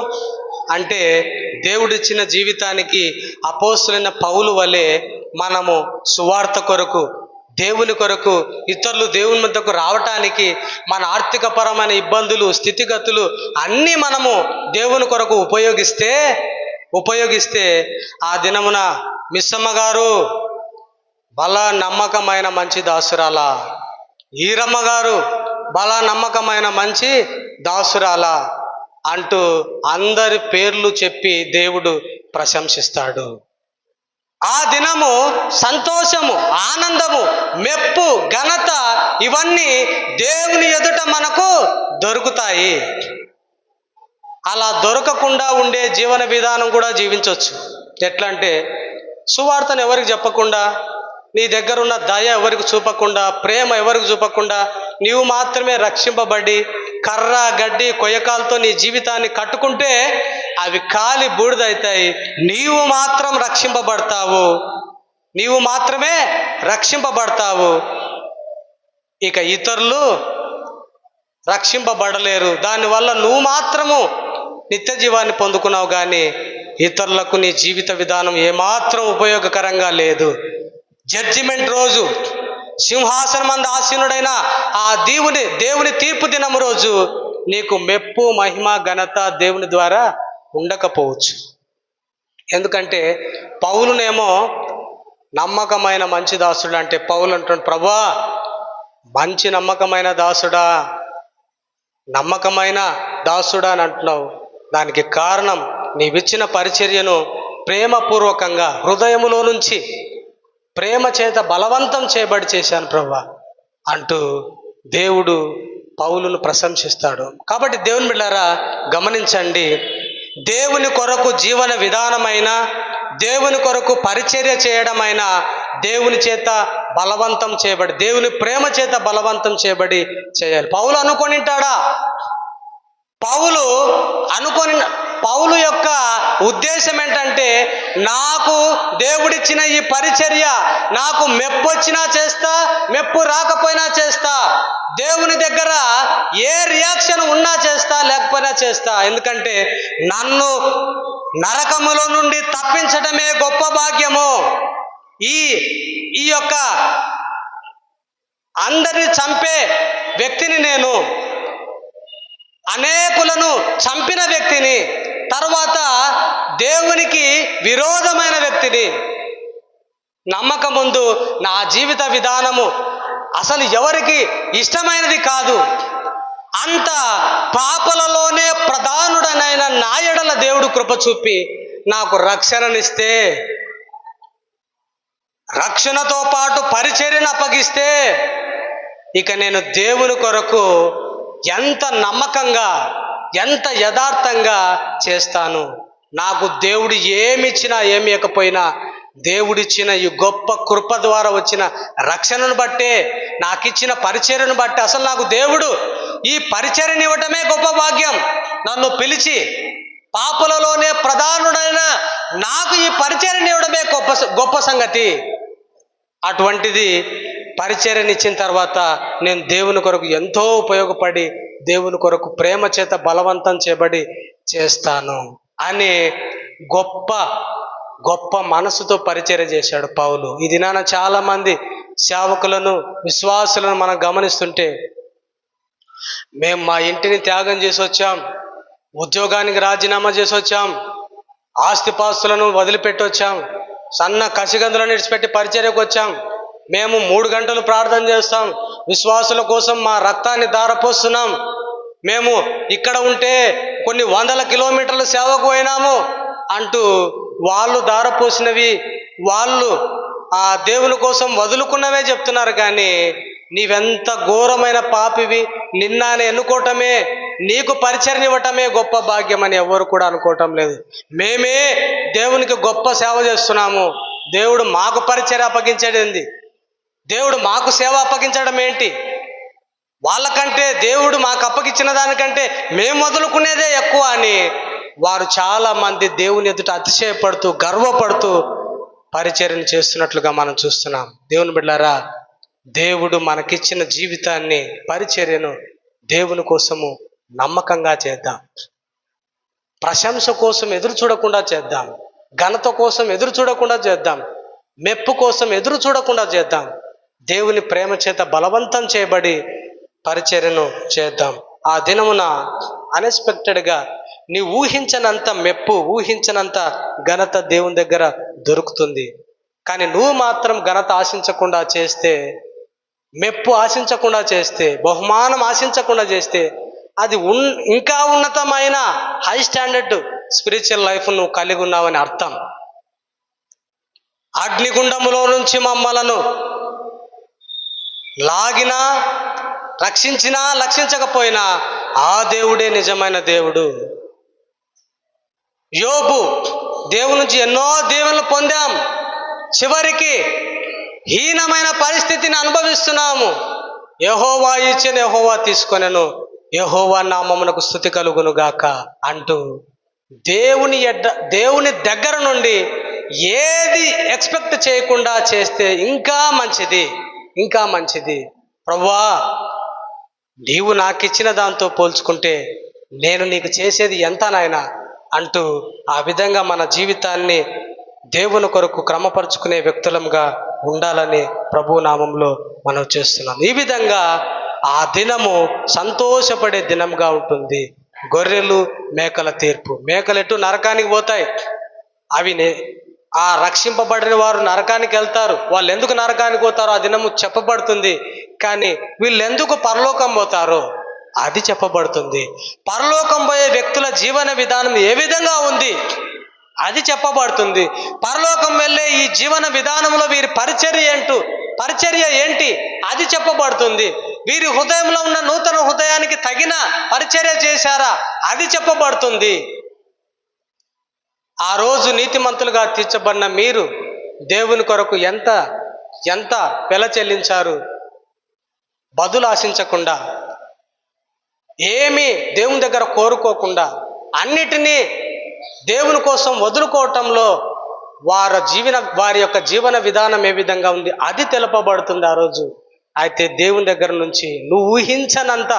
Speaker 1: అంటే, దేవుడిచ్చిన జీవితానికి అపోస్తులైన పౌలు వలె మనము సువార్త కొరకు, దేవుని కొరకు, ఇతరులు దేవుని వద్దకు రావటానికి మన ఆర్థికపరమైన ఇబ్బందులు, స్థితిగతులు అన్నీ మనము దేవుని కొరకు ఉపయోగిస్తే ఆ దినమున మిస్సమ్మ గారు బలా నమ్మకమైన మంచి దాసురాలా, ఈరమ్మ గారు బలా నమ్మకమైన మంచి దాసురాలా అంటూ అందరి పేర్లు చెప్పి దేవుడు ప్రశంసిస్తాడు. ఆ దినము సంతోషము, ఆనందము, మెప్పు, ఘనత ఇవన్నీ దేవుని ఎదుట మనకు దొరుకుతాయి. అలా దొరకకుండా ఉండే జీవన విధానం కూడా జీవించవచ్చు. ఎట్లా అంటే, సువార్తను ఎవరికి చెప్పకుండా, నీ దగ్గర ఉన్న దయ ఎవరికి చూపకుండా, ప్రేమ ఎవరికి చూపకుండా, నీవు మాత్రమే రక్షింపబడి కర్ర గడ్డి కొయ్యకాలతో నీ జీవితాన్ని కట్టుకుంటే అవి కాలి బూడిదవుతాయి. నీవు మాత్రం రక్షింపబడతావు, నీవు మాత్రమే రక్షింపబడతావు. ఇక ఇతరులు రక్షింపబడలేరు. దానివల్ల నువ్వు మాత్రము నిత్య జీవాన్ని పొందుకున్నావు, కానీ ఇతరులకు నీ జీవిత విధానం ఏమాత్రం ఉపయోగకరంగా లేదు. జడ్జిమెంట్ రోజు, సింహాసనం మందు ఆసీనుడైన ఆ దేవుని తీర్పు దినం రోజు నీకు మెప్పు, మహిమ, ఘనత దేవుని ద్వారా ఉండకపోవచ్చు. ఎందుకంటే పౌలునేమో నమ్మకమైన మంచి దాసుడు అంటే పౌలు అంటున్నాడు, ప్రభువా మంచి నమ్మకమైన దాసుడా అని అంటున్నావు. దానికి కారణం నీవిచ్చిన పరిచర్యను ప్రేమపూర్వకంగా హృదయములో నుంచి ప్రేమ చేత బలవంతం చేయబడి చేశాను ప్రభువా అంటూ దేవుడు పౌలును ప్రశంసిస్తాడు. కాబట్టి దేవుని బిడ్డలారా గమనించండి, దేవుని కొరకు జీవన విధానమైన, దేవుని కొరకు పరిచర్య చేయడమైన దేవుని చేత బలవంతం చేయబడి, దేవుని ప్రేమ చేత బలవంతం చేయబడి చేయాలి. పౌలు అనుకొనింటాడా? పౌలు యొక్క ఉద్దేశం ఏంటంటే, నాకు దేవుడిచ్చిన ఈ పరిచర్య నాకు మెప్పు వచ్చినా చేస్తా, మెప్పు రాకపోయినా చేస్తా, దేవుని దగ్గర ఏ రియాక్షన్ ఉన్నా చేస్తా, లేకపోయినా చేస్తా. ఎందుకంటే నన్ను నరకములో నుండి తప్పించడమే గొప్ప భాగ్యము. ఈ యొక్క అందరిని చంపే వ్యక్తిని, నేను అనేకులను చంపిన వ్యక్తిని, తర్వాత దేవునికి విరోధమైన వ్యక్తిని, నమ్మకం ముందు నా జీవిత విధానము అసలు ఎవరికి ఇష్టమైనది కాదు, అంత పాపలలోనే ప్రధానుడనైన నా యెడల దేవుడు కృప చూపి నాకు రక్షణనిస్తే, రక్షణతో పాటు పరిచర్యను అప్పగిస్తే, ఇక నేను దేవుని కొరకు ఎంత నమ్మకంగా, ఎంత యథార్థంగా చేస్తాను. నాకు దేవుడు ఏమిచ్చినా ఏమి ఇవ్వకపోయినా, దేవుడిచ్చిన ఈ గొప్ప కృప ద్వారా వచ్చిన రక్షణను బట్టే, నాకు ఇచ్చిన పరిచర్యను బట్టి, అసలు నాకు దేవుడు ఈ పరిచర్యని ఇవ్వటమే గొప్ప భాగ్యం. నన్ను పిలిచి పాపులలోనే ప్రధానుడైన నాకు ఈ పరిచర్యని ఇవ్వడమే గొప్ప సంగతి. అటువంటిది పరిచర్యనిచ్చిన తర్వాత నేను దేవుని కొరకు ఎంతో ఉపయోగపడి, దేవుని కొరకు ప్రేమ చేత బలవంతం చేయబడి చేస్తాను అని గొప్ప మనసుతో పరిచర్య చేశాడు పౌలు. ఈ దినాన చాలా మంది సేవకులను, విశ్వాసులను మనం గమనిస్తుంటే, మేము మా ఇంటిని త్యాగం చేసి వచ్చాం, ఉద్యోగానికి రాజీనామా చేసి వచ్చాం, ఆస్తిపాస్తులను వదిలిపెట్టి వచ్చాం, సన్న కసిగందులను విడిచిపెట్టి పరిచర్యకు వచ్చాం, మేము 3 గంటలు ప్రార్థన చేస్తాం, విశ్వాసుల కోసం మా రక్తాన్ని ధారపోస్తున్నాం, మేము ఇక్కడ ఉంటే కొన్ని 100 కిలోమీటర్లు సేవకు పోయినాము అంటూ వాళ్ళు ధారపోసినవి, వాళ్ళు ఆ దేవుని కోసం వదులుకున్నవే చెప్తున్నారు. కానీ నీవెంత ఘోరమైన పాపివి, నిన్న ఎన్నుకోవటమే, నీకు పరిచర్య ఇవ్వటమే గొప్ప భాగ్యం అని ఎవరు కూడా అనుకోవటం లేదు. మేమే దేవునికి గొప్ప సేవ చేస్తున్నాము, దేవుడు మాకు పరిచర్య అప్పగించేది, దేవుడు మాకు సేవ అప్పగించడం ఏంటి, వాళ్ళకంటే దేవుడు మాకు అప్పగించిన దానికంటే మేము వదులుకునేదే ఎక్కువ అని వారు చాలా మంది దేవుని ఎదుట అతిశయపడుతూ, గర్వపడుతూ పరిచర్యను చేస్తున్నట్లుగా మనం చూస్తున్నాం. దేవుని బిడ్డలారా, దేవుడు మనకిచ్చిన జీవితాన్ని, పరిచర్యను దేవుని కోసము నమ్మకంగా చేద్దాం. ప్రశంస కోసం ఎదురు చూడకుండా చేద్దాం, ఘనత కోసం ఎదురు చూడకుండా చేద్దాం, మెప్పు కోసం ఎదురు చూడకుండా చేద్దాం. దేవుని ప్రేమ చేత బలవంతం చేయబడి పరిచర్యను చేద్దాం. ఆ దినమున అన్ఎక్స్పెక్టెడ్గా నీ ఊహించనంత మెప్పు, ఊహించనంత ఘనత దేవుని దగ్గర దొరుకుతుంది. కానీ నువ్వు మాత్రం ఘనత ఆశించకుండా చేస్తే, మెప్పు ఆశించకుండా చేస్తే, బహుమానం ఆశించకుండా చేస్తే, అది ఇంకా ఉన్నతమైన హై స్టాండర్డ్ స్పిరిచువల్ లైఫ్ నువ్వు కలిగి ఉన్నావని అర్థం. అగ్నిగుండములో నుంచి మమ్మలను లాగినా, రక్షించినా, రక్షించకపోయినా ఆ దేవుడే నిజమైన దేవుడు. యోబు, దేవుని నుంచి ఎన్నో దీవెనలు పొందాం, చివరికి హీనమైన పరిస్థితిని అనుభవిస్తున్నాము. యెహోవా ఇచ్చిన యెహోవా తీసుకొనెను, యెహోవా నామమునకు స్తుతి కలుగును గాక అంటూ దేవుని దగ్గర నుండి ఏది ఎక్స్పెక్ట్ చేయకుండా చేస్తే ఇంకా మంచిది, ఇంకా మంచిది. ప్రభువా, నీవు నాకు ఇచ్చిన దాంతో పోల్చుకుంటే నేను నీకు చేసేది ఎంత నాయనా అంటూ ఆ విధంగా మన జీవితాన్ని దేవుని కొరకు క్రమపరుచుకునే వ్యక్తులంగా ఉండాలని ప్రభు నామంలో మనం చేస్తున్నాం. ఈ విధంగా ఆ దినము సంతోషపడే దినంగా ఉంటుంది. గొర్రెలు మేకల తీర్పు. మేకలు ఎటు నరకానికి పోతాయి, అవి ఆ రక్షింపబడిన వారు నరకానికి వెళ్తారు. వాళ్ళు ఎందుకు నరకానికి పోతారో ఆ దినము చెప్పబడుతుంది. కానీ వీళ్ళు ఎందుకు పరలోకం పోతారో అది చెప్పబడుతుంది. పరలోకం పోయే వ్యక్తుల జీవన విధానం ఏ విధంగా ఉంది, అది చెప్పబడుతుంది. పరలోకం వెళ్ళే ఈ జీవన విధానంలో వీరి పరిచర్య ఏంటి అది చెప్పబడుతుంది. వీరి హృదయంలో ఉన్న నూతన హృదయానికి తగిన పరిచర్య చేశారా అది చెప్పబడుతుంది. ఆ రోజు నీతిమంతులుగా తీర్చబడిన మీరు దేవుని కొరకు ఎంత వెల చెల్లించారు. బదులు ఆశించకుండా, ఏమీ దేవుని దగ్గర కోరుకోకుండా, అన్నిటినీ దేవుని కోసం వదులుకోవటంలో వారి యొక్క జీవన విధానం ఏ విధంగా ఉంది అది తెలుపబడుతుంది ఆ రోజు. అయితే దేవుని దగ్గర నుంచి నువ్వు ఊహించనంత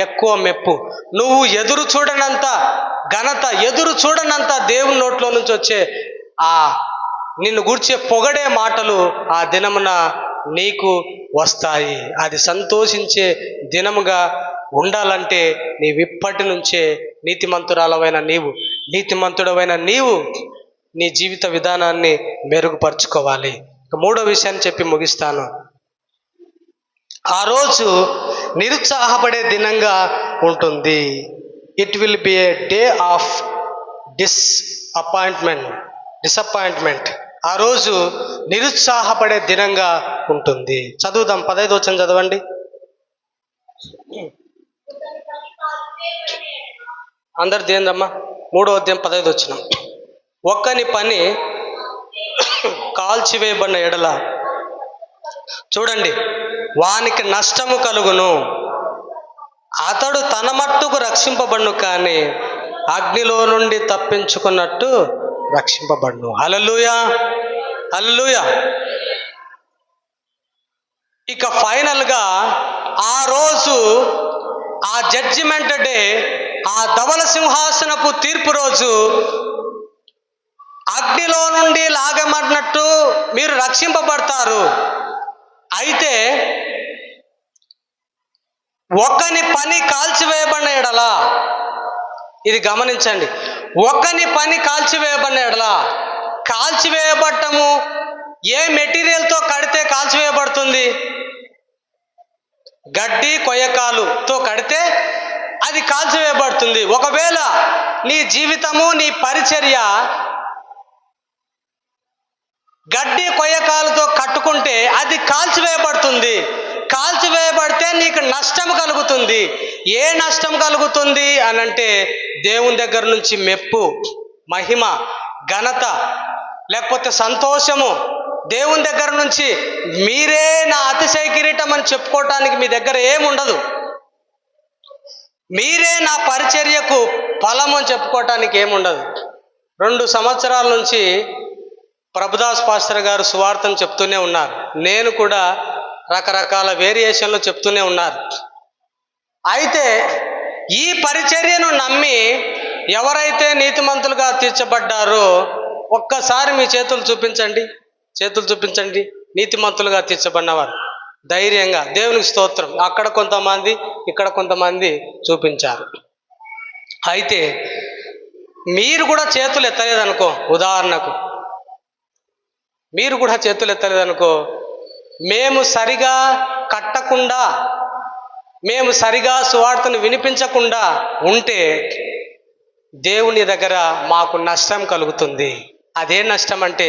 Speaker 1: ఎక్కువ మెప్పు, నువ్వు ఎదురు చూడనంత ఘనత, ఎదురు చూడనంత దేవుని నోట్లో నుంచి వచ్చే నిన్ను గూర్చే పొగడే మాటలు ఆ దినమున నీకు వస్తాయి. అది సంతోషించే దినముగా ఉండాలంటే నీవిప్పటి నుంచే నీతిమంతుడవైన నీవు నీ జీవిత విధానాన్ని మెరుగుపరుచుకోవాలి. మూడో విషయాన్ని చెప్పి ముగిస్తాను. ఆ రోజు నిరుత్సాహపడే దినంగా ఉంటుంది. It will be A day of disappointment. ఆ రోజు నిరుత్సాహపడే దినంగా ఉంటుంది. చదువుదాం, 15వ వచనం చదవండి. అందరిది ఏందమ్మా? 3వ అధ్యాయం 15వ వచనం. ఒక్కని పని కాల్చివేయబడిన ఎడల చూడండి వానికి నష్టము కలుగును, అతడు తన మట్టుకు రక్షింపబడును, కానీ అగ్నిలో నుండి తప్పించుకున్నట్టు రక్షింపబడును. హల్లెలూయా, హల్లెలూయా. ఇక ఫైనల్గా ఆ రోజు, ఆ జడ్జిమెంట్ డే, ఆ ధవల సింహాసనపు తీర్పు రోజు అగ్నిలో నుండి లాగమన్నట్టు మీరు రక్షింపబడతారు. అయితే ఒకని పని కాల్చివేయబడిన ఎడల, ఇది గమనించండి, ఒకని పని కాల్చివేయబడిన ఎడల, కాల్చివేయబడటము ఏ మెటీరియల్తో కడితే కాల్చివేయబడుతుంది? గడ్డి కొయ్యకాలుతో కడితే అది కాల్చివేయబడుతుంది. ఒకవేళ నీ జీవితము, నీ పరిచర్య గడ్డి కొయ్యకాలతో కట్టుకుంటే అది కాల్చివేయబడుతుంది. కాల్చివేయబడితే నీకు నష్టం కలుగుతుంది. ఏ నష్టం కలుగుతుంది అనంటే దేవుని దగ్గర నుంచి మెప్పు, మహిమ, ఘనత, లేకపోతే సంతోషము. దేవుని దగ్గర నుంచి మీరే నా అతిశయ కిరీటం అని చెప్పుకోవటానికి మీ దగ్గర ఏముండదు. మీరే నా పరిచర్యకు ఫలం అని చెప్పుకోవటానికి ఏముండదు. 2 సంవత్సరాల నుంచి ప్రభుదాస్ పాస్టర్ గారు సువార్తను చెప్తూనే ఉన్నారు. నేను కూడా రకరకాల వేరియేషన్లు చెప్తూనే ఉన్నారు. అయితే ఈ పరిచర్యను నమ్మి ఎవరైతే నీతిమంతులుగా తీర్చబడ్డారో ఒక్కసారి మీ చేతులు చూపించండి. నీతిమంతులుగా తీర్చబడినవారు ధైర్యంగా దేవునికి స్తోత్రం. అక్కడ కొంతమంది, ఇక్కడ కొంతమంది చూపించారు. అయితే మీరు కూడా చేతులు ఎత్తలేదనుకో, ఉదాహరణకు మీరు కూడా చేతులు ఎత్తలేదనుకో, మేము సరిగా కట్టకుండా, మేము సరిగా సువార్తను వినిపించకుండా ఉంటే దేవుని దగ్గర మాకు నష్టం కలుగుతుంది. అదే నష్టం అంటే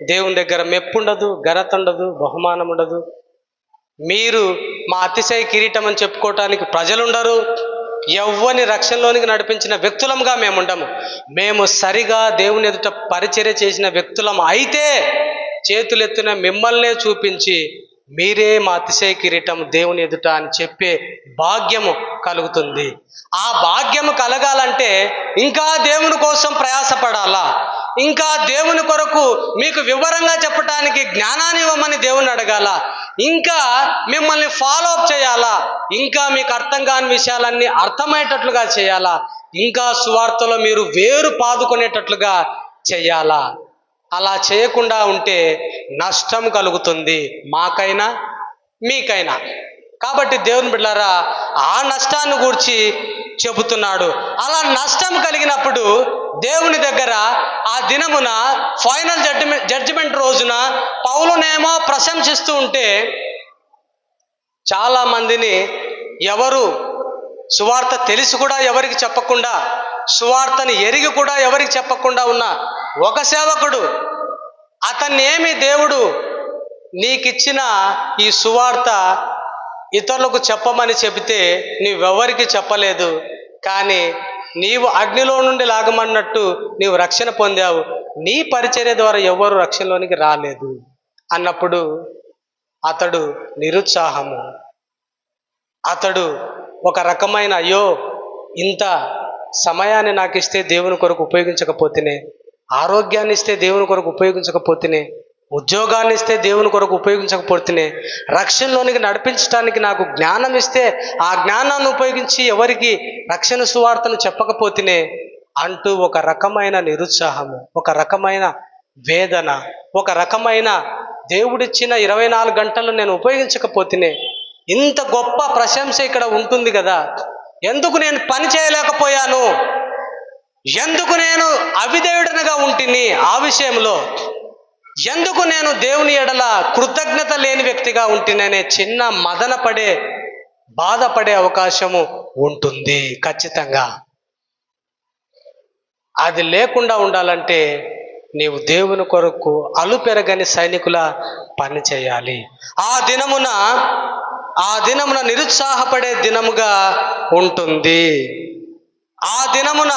Speaker 1: దేవుని దగ్గర మెప్పు ఉండదు, ఘనత ఉండదు, బహుమానం ఉండదు. మీరు మా అతిశయ కిరీటం అని చెప్పుకోవటానికి ప్రజలుండరు. ఎవ్వని రక్షణలోనికి నడిపించిన వ్యక్తులంగా మేము ఉండము. మేము సరిగా దేవుని ఎదుట పరిచర్య చేసిన వ్యక్తులం అయితే చేతులెత్తిన మిమ్మల్నే చూపించి మీరే మా అతిశయ కిరీటం దేవుని ఎదుట అని చెప్పే భాగ్యము కలుగుతుంది. ఆ భాగ్యము కలగాలంటే ఇంకా దేవుని కోసం ప్రయాసపడాలా, ఇంకా దేవుని కొరకు మీకు వివరంగా చెప్పటానికి జ్ఞానాన్ని ఇవ్వమని దేవుని అడగాల, ఇంకా మిమ్మల్ని ఫాలో అప్ చేయాలా, ఇంకా మీకు అర్థం కాని విషయాలన్నీ అర్థమయ్యేటట్లుగా చేయాలా, ఇంకా సువార్తలో మీరు వేరు పాదుకునేటట్లుగా చేయాలా. అలా చేయకుండా ఉంటే నష్టం కలుగుతుంది, మాకైనా మీకైనా. కాబట్టి దేవుని బిడ్డలారా, ఆ నష్టాన్ని గూర్చి చెబుతున్నాడు. అలా నష్టం కలిగినప్పుడు దేవుని దగ్గర ఆ దినమున ఫైనల్ జడ్జిమెంట్ రోజున పౌలునేమో ప్రశంసిస్తూ ఉంటే చాలా మందిని ఎవరు సువార్త తెలిసి కూడా ఎవరికి చెప్పకుండా, సువార్తని ఎరిగి కూడా ఎవరికి చెప్పకుండా ఉన్న ఒక సేవకుడు, అతన్నేమి దేవుడు నీకిచ్చిన ఈ సువార్త ఇతరులకు చెప్పమని చెబితే నీవెవరికి చెప్పలేదు, కానీ నీవు అగ్నిలో నుండి లాగమన్నట్టు నీవు రక్షణ పొందావు, నీ పరిచర్య ద్వారా ఎవరు రక్షణలోనికి రాలేదు అన్నప్పుడు అతడు నిరుత్సాహము, అతడు ఒక రకమైన అయ్యో ఇంత సమయాన్ని నాకు ఇస్తే దేవుని కొరకు ఉపయోగించకపోతేనే, ఆరోగ్యాన్ని ఇస్తే దేవుని కొరకు ఉపయోగించకపోతేనే, ఉద్యోగాన్ని ఇస్తే దేవుని కొరకు ఉపయోగించకపోతేనే, రక్షణలోనికి నడిపించడానికి నాకు జ్ఞానం ఇస్తే ఆ జ్ఞానాన్ని ఉపయోగించి ఎవరికి రక్షణ సువార్తను చెప్పకపోతేనే అంటూ ఒక రకమైన నిరుత్సాహము, ఒక రకమైన వేదన, ఒక రకమైన దేవుడిచ్చిన 24 గంటలు నేను ఉపయోగించకపోతేనే ఇంత గొప్ప ప్రశంస ఇక్కడ ఉంటుంది కదా, ఎందుకు నేను పని చేయలేకపోయాను, ఎందుకు నేను అవిధేయుడనగా ఉంటిని ఆ విషయంలో, ఎందుకు నేను దేవుని ఎడల కృతజ్ఞత లేని వ్యక్తిగా ఉంటిననే చిన్న మదన పడే, బాధపడే అవకాశము ఉంటుంది ఖచ్చితంగా. అది లేకుండా ఉండాలంటే నీవు దేవుని కొరకు అలుపెరగని సైనికుల పని చేయాలి. ఆ దినమున నిరుత్సాహపడే దినముగా ఉంటుంది. ఆ దినమున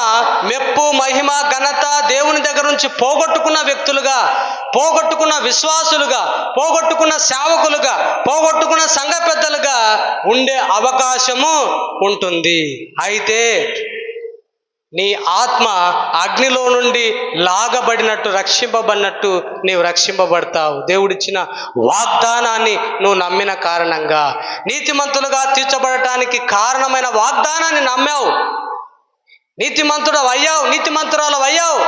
Speaker 1: మెప్పు, మహిమ, ఘనత దేవుని దగ్గర నుంచి పోగొట్టుకున్న వ్యక్తులుగా, పోగొట్టుకున్న విశ్వాసులుగా, పోగొట్టుకున్న సేవకులుగా, పోగొట్టుకున్న సంఘ పెద్దలుగా ఉండే అవకాశము ఉంటుంది. అయితే నీ ఆత్మ అగ్నిలో నుండి లాగబడినట్టు, రక్షింపబడినట్టు నీవు రక్షింపబడతావు. దేవుడిచ్చిన వాగ్దానాన్ని నువ్వు నమ్మిన కారణంగా, నీతిమంతులుగా తీర్చబడటానికి కారణమైన వాగ్దానాన్ని నమ్మావు, నీతిమంతుడు అయ్యావు, నీతిమంతురాలు అయ్యావు.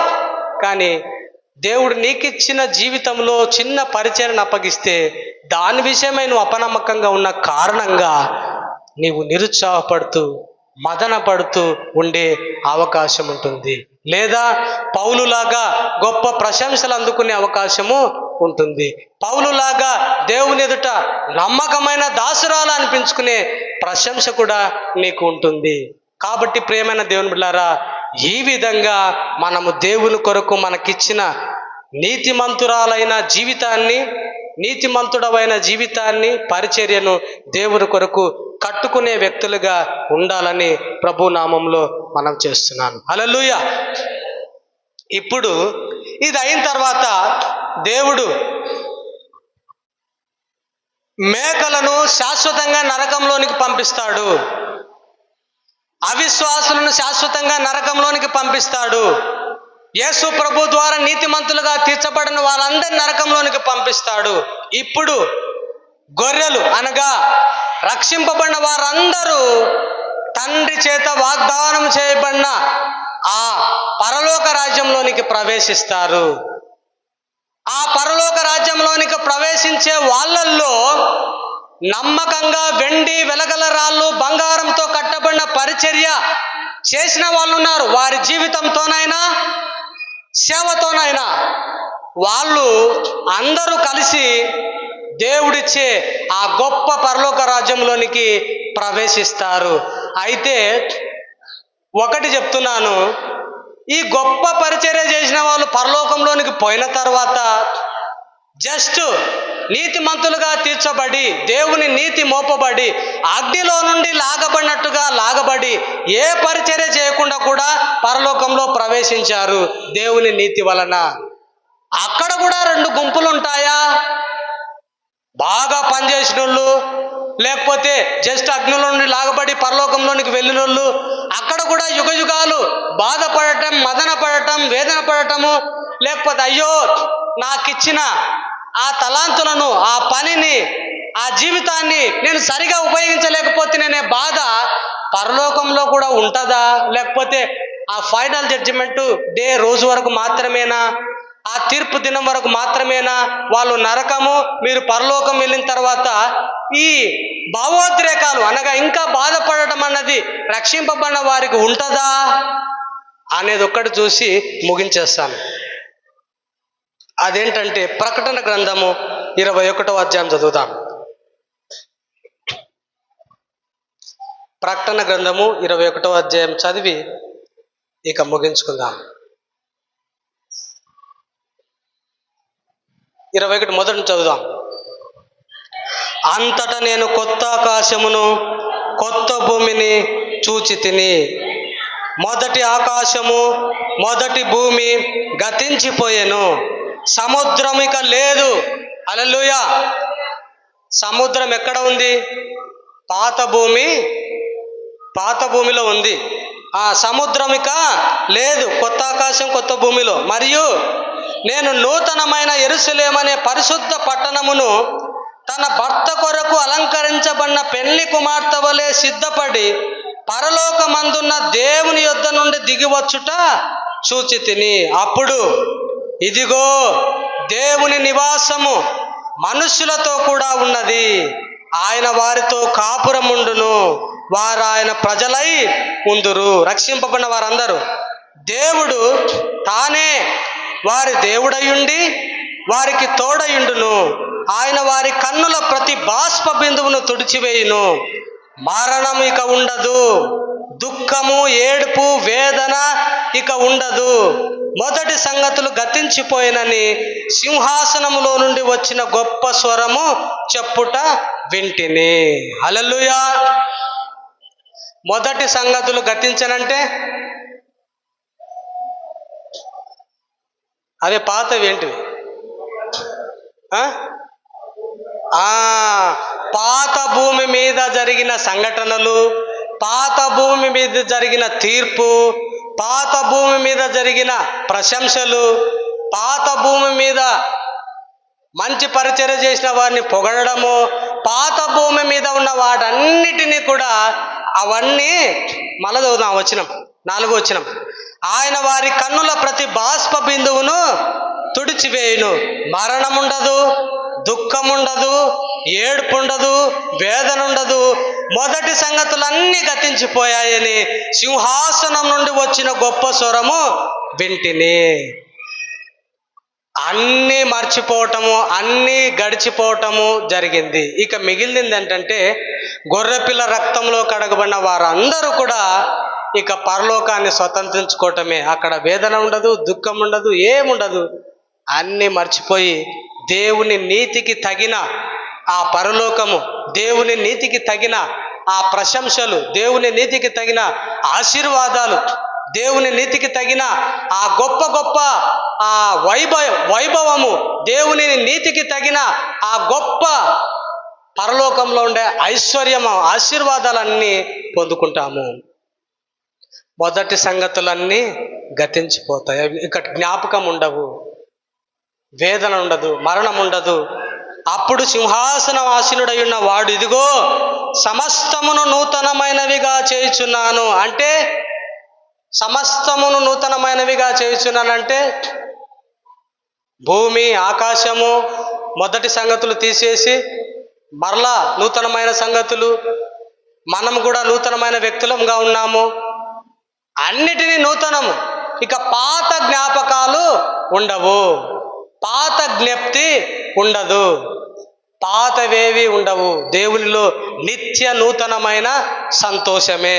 Speaker 1: కానీ దేవుడు నీకిచ్చిన జీవితంలో చిన్న పరిచర్యను అప్పగిస్తే దాని విషయమై నువ్వు అపనమ్మకంగా ఉన్న కారణంగా నీవు నిరుత్సాహపడుతూ, మదన పడుతూ ఉండే అవకాశం ఉంటుంది. లేదా పౌలులాగా గొప్ప ప్రశంసలు అందుకునే అవకాశము ఉంటుంది. పౌలులాగా దేవుని ఎదుట నమ్మకమైన దాసురాలు అనిపించుకునే ప్రశంస కూడా నీకు ఉంటుంది. కాబట్టి ప్రియమైన దేవుని బిడ్డలారా, ఈ విధంగా మనము దేవుని కొరకు మనకిచ్చిన నీతిమంతురాలైన జీవితాన్ని, నీతిమంతుడవైన జీవితాన్ని, పరిచర్యను దేవుని కొరకు కట్టుకునే వ్యక్తులుగా ఉండాలని ప్రభు నామంలో మనం చేస్తున్నాను. హల్లెలూయా. ఇప్పుడు ఇది అయిన తర్వాత దేవుడు మేకలను శాశ్వతంగా నరకంలోనికి పంపిస్తాడు, అవిశ్వాసులను శాశ్వతంగా నరకంలోనికి పంపిస్తాడు. యేసు ప్రభు ద్వారా నీతిమంతులుగా తీర్చబడిన వాళ్ళందరినీ నరకంలోనికి పంపిస్తాడు. ఇప్పుడు గొర్రెలు అనగా రక్షింపబడిన వారందరూ తండ్రి చేత వాగ్దానం చేయబడిన ఆ పరలోక రాజ్యంలోనికి ప్రవేశిస్తారు. ఆ పరలోక రాజ్యంలోనికి ప్రవేశించే వాళ్ళల్లో నమ్మకంగా వెండి, వెలగల రాళ్ళు, బంగారంతో కట్టబడిన పరిచర్య చేసిన వాళ్ళు ఉన్నారు. వారి జీవితంతోనైనా సేవతోనైనా వాళ్ళు అందరూ కలిసి దేవుడిచ్చే ఆ గొప్ప పరలోక రాజ్యంలోనికి ప్రవేశిస్తారు. అయితే ఒకటి చెప్తున్నాను, ఈ గొప్ప పరిచర్య చేసిన వాళ్ళు పరలోకంలోనికి పోయిన తర్వాత జస్ట్ నీతిమంతులుగా తీర్చబడి, దేవుని నీతి మోపబడి, అగ్నిలో నుండి లాగబడినట్టుగా లాగబడి ఏ పరిచర్య చేయకుండా కూడా పరలోకంలో ప్రవేశించారు దేవుని నీతి వలన. అక్కడ కూడా 2 గుంపులు ఉంటాయా? బాగా పనిచేసిన వాళ్ళు, లేకపోతే జస్ట్ అగ్నిలో నుండి లాగబడి పరలోకంలోనికి వెళ్ళిన వాళ్ళు. అక్కడ కూడా యుగయుగాలు బాధపడటం, మదన పడటం, వేదన పడటము, లేకపోతే అయ్యో నాకిచ్చిన ఆ తలాంతులను, ఆ పనిని, ఆ జీవితాన్ని నేను సరిగా ఉపయోగించలేకపోతే నేనే బాధ పరలోకంలో కూడా ఉంటుందా? లేకపోతే ఆ ఫైనల్ జడ్జిమెంట్ డే రోజు వరకు మాత్రమేనా? ఆ తీర్పు దినం వరకు మాత్రమేనా? వాళ్ళు నరకము, మీరు పరలోకం వెళ్ళిన తర్వాత ఈ భావోద్రేకాలు అనగా ఇంకా బాధపడటం అన్నది రక్షింపబడిన వారికి ఉంటుందా అనేది ఒక్కటి చూసి ముగించేస్తాను. అదేంటంటే ప్రకటన గ్రంథము 21వ అధ్యాయం చదువుదాం. ప్రకటన గ్రంథము 21వ అధ్యాయం చదివి ఇక ముగించుకుందాం. 21 మొదటి నుంచి చదువుదాం. అంతటా నేను కొత్త ఆకాశమును కొత్త భూమిని చూచి తిని, మొదటి ఆకాశము మొదటి భూమి గతించిపోయెను, సముద్రం ఇక లేదు. హల్లెలూయా. సముద్రం ఎక్కడ ఉంది? పాత భూమిలో ఉంది. ఆ సముద్రం ఇక లేదు, కొత్త ఆకాశం కొత్త భూమిలో. మరియు నేను నూతనమైన యెరూషలేము అనే పరిశుద్ధ పట్టణమును తన భర్త కొరకు అలంకరించబడిన పెళ్లి కుమార్తె వలె సిద్ధపడి పరలోకమందున్న దేవుని యొద్ద నుండి దిగివచ్చుట చూచి తిని. అప్పుడు ఇదిగో దేవుని నివాసము మనుషులతో కూడా ఉన్నది. ఆయన వారితో కాపురముండును, వారు ఆయన ప్రజలై ఉందురు. రక్షింపబడిన వారందరూ దేవుడు తానే వారి దేవుడయుండి వారికి తోడయుండును. ఆయన వారి కన్నుల ప్రతి బాష్ప బిందువును తుడిచివేయును. మరణం ఇక ఉండదు, దుఃఖము, ఏడుపు, వేదన ఇక ఉండదు. మొదటి సంగతులు గతించిపోయినని సింహాసనములో నుండి వచ్చిన గొప్ప స్వరము చెప్పుట వింటిని. హల్లెలూయా. మొదటి సంగతులు గతించనంటే అదే పాతవి ఏంటివి? పాత భూమి మీద జరిగిన సంఘటనలు, పాత భూమి మీద జరిగిన తీర్పు, పాత భూమి మీద జరిగిన ప్రశంసలు, పాత భూమి మీద మంచి పరిచర్య చేసిన వారిని పొగడము, పాత భూమి మీద ఉన్న వాటన్నిటినీ కూడా అవన్నీ మళ్ళా చదువుదాం. వచనం 4వ వచనం. ఆయన వారి కన్నుల ప్రతి బాష్ప బిందువును తుడిచివేయును. మరణం ఉండదు, దుఃఖం ఉండదు, ఏడుపు ఉండదు, వేదన ఉండదు. మొదటి సంగతులన్నీ గతించిపోయాయని సింహాసనం నుండి వచ్చిన గొప్ప స్వరము వింటిని. అన్నీ మర్చిపోవటము, అన్నీ గడిచిపోవటము జరిగింది. ఇక మిగిలింది ఏంటంటే గొర్రెపిల్ల రక్తంలో కడగబడిన వారందరూ కూడా ఇక పరలోకాన్ని స్వతంత్రించుకోవటమే. అక్కడ వేదన ఉండదు, దుఃఖం ఉండదు, ఏముండదు. అన్నీ మర్చిపోయి దేవుని నీతికి తగిన ఆ పరలోకము, దేవుని నీతికి తగిన ఆ ప్రశంసలు, దేవుని నీతికి తగిన ఆశీర్వాదాలు, దేవుని నీతికి తగిన ఆ గొప్ప గొప్ప ఆ వైభవము, దేవుని నీతికి తగిన ఆ గొప్ప పరలోకంలో ఉండే ఐశ్వర్యము, ఆశీర్వాదాలన్నీ పొందుకుంటాము. మొదటి సంగతులన్నీ గతించిపోతాయి. ఇక జ్ఞాపకం ఉండవు, వేదన ఉండదు, మరణం ఉండదు. అప్పుడు సింహాసనం ఆసీనుడై ఉన్న వాడు, ఇదిగో సమస్తమును నూతనమైనవిగా చేయుచున్నాను. అంటే సమస్తమును నూతనమైనవిగా చేయుచున్నానంటే భూమి, ఆకాశము, మొదటి సంగతులు తీసేసి మరలా నూతనమైన సంగతులు, మనం కూడా నూతనమైన వ్యక్తులంగా ఉన్నాము. అన్నిటినీ నూతనము. ఇక పాత జ్ఞాపకాలు ఉండవు, పాత జ్ఞప్తి ఉండదు, పాతవేవి ఉండవు. దేవునిలో నిత్య నూతనమైన సంతోషమే.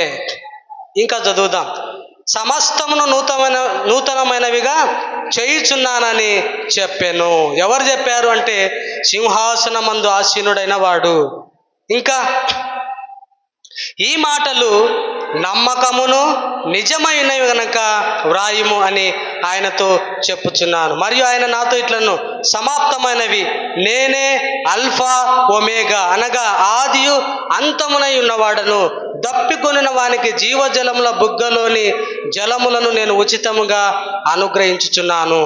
Speaker 1: ఇంకా చదువుదాం. సమస్తమును నూతనమైనవిగా చేయుచున్నానని చెప్పాను. ఎవరు చెప్పారు అంటే సింహాసనమందు ఆసీనుడైన వాడు. ఇంకా ఈ మాటలు నమ్మకమును నిజమైనవి గనక వ్రాయుము అని ఆయనతో చెప్పుచున్నాను. మరియు ఆయన నాతో ఇట్లను, సమాప్తమైనవి, నేనే అల్ఫా ఒమేగా, అనగా ఆదియు అంతమునై ఉన్నవాడను. దప్పికొనిన వానికి జీవజలముల బుగ్గలోని జలములను నేను ఉచితముగా అనుగ్రహించుచున్నాను.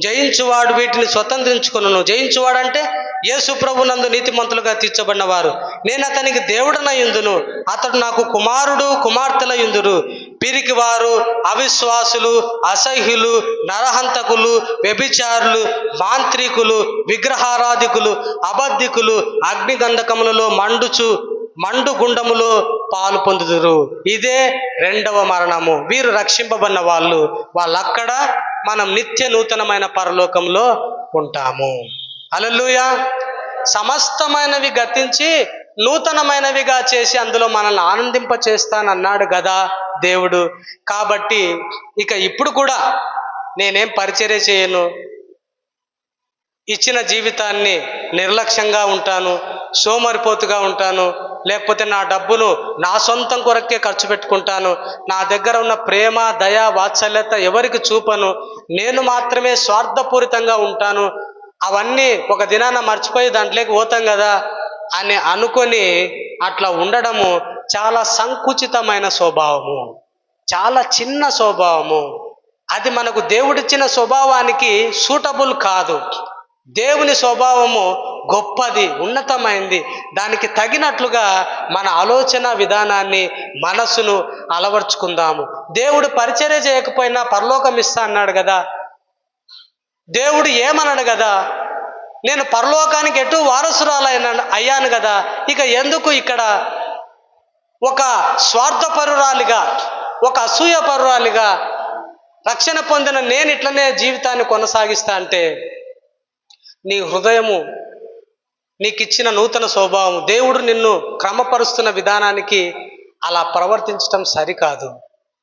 Speaker 1: జయించువాడు వీటిని స్వతంత్రించుకొనును. జయించువాడంటే యేసు ప్రభునందు నీతిమంతులుగా తీర్చబడిన వారు. నేను అతనికి దేవుడనయుందును, అతడు నాకు కుమారుడు కుమార్తెలయుందురు. పిరికివారు, అవిశ్వాసులు, అసహ్యులు, నరహంతకులు, వ్యభిచారులు, మాంత్రికులు, విగ్రహారాధికులు, అబద్ధికులు అగ్నిగంధకములలో మండు గుండములో పాలు పొందుదురు. ఇదే 2వ మరణము. వీరు రక్షింపబడిన వాళ్ళక్కడ మనం నిత్య నూతనమైన పరలోకంలో ఉంటాము. హల్లెలూయా. సమస్తమైనవి గతించి నూతనమైనవిగా చేసి అందులో మనల్ని ఆనందింప చేస్తానన్నాడు కదా దేవుడు. కాబట్టి ఇక ఇప్పుడు కూడా నేనేం పరిచర్య చేయను, ఇచ్చిన జీవితాన్ని నిర్లక్ష్యంగా ఉంటాను, సోమరిపోతుగా ఉంటాను, లేకపోతే నా డబ్బును నా సొంతం కొరకే ఖర్చు పెట్టుకుంటాను, నా దగ్గర ఉన్న ప్రేమ దయ వాత్సల్యత ఎవరికి చూపను, నేను మాత్రమే స్వార్థపూరితంగా ఉంటాను, అవన్నీ ఒక దినాన మర్చిపోయి దాంట్లోకి పోతాం కదా అని అనుకొని అట్లా ఉండడము చాలా సంకుచితమైన స్వభావము, చాలా చిన్న స్వభావము. అది మనకు దేవుడిచ్చిన స్వభావానికి సూటబుల్ కాదు. దేవుని స్వభావము గొప్పది, ఉన్నతమైంది. దానికి తగినట్లుగా మన ఆలోచన విధానాన్ని మనసును అలవర్చుకుందాము. దేవుడు పరిచర్య చేయకపోయినా పరలోకం ఇస్తా అన్నాడు కదా. దేవుడు ఏమన్నాడు కదా, నేను పరలోకానికి ఎటు వారసురాలైన అయ్యాను కదా, ఇక ఎందుకు ఇక్కడ ఒక స్వార్థపరురాలిగా, ఒక అసూయపరురాలిగా రక్షణ పొందిన నేను ఇట్లనే జీవితాన్ని కొనసాగిస్తా అంటే, నీ హృదయము, నీకిచ్చిన నూతన స్వభావం, దేవుడు నిన్ను క్రమపరుస్తున్న విధానానికి అలా ప్రవర్తించటం సరికాదు.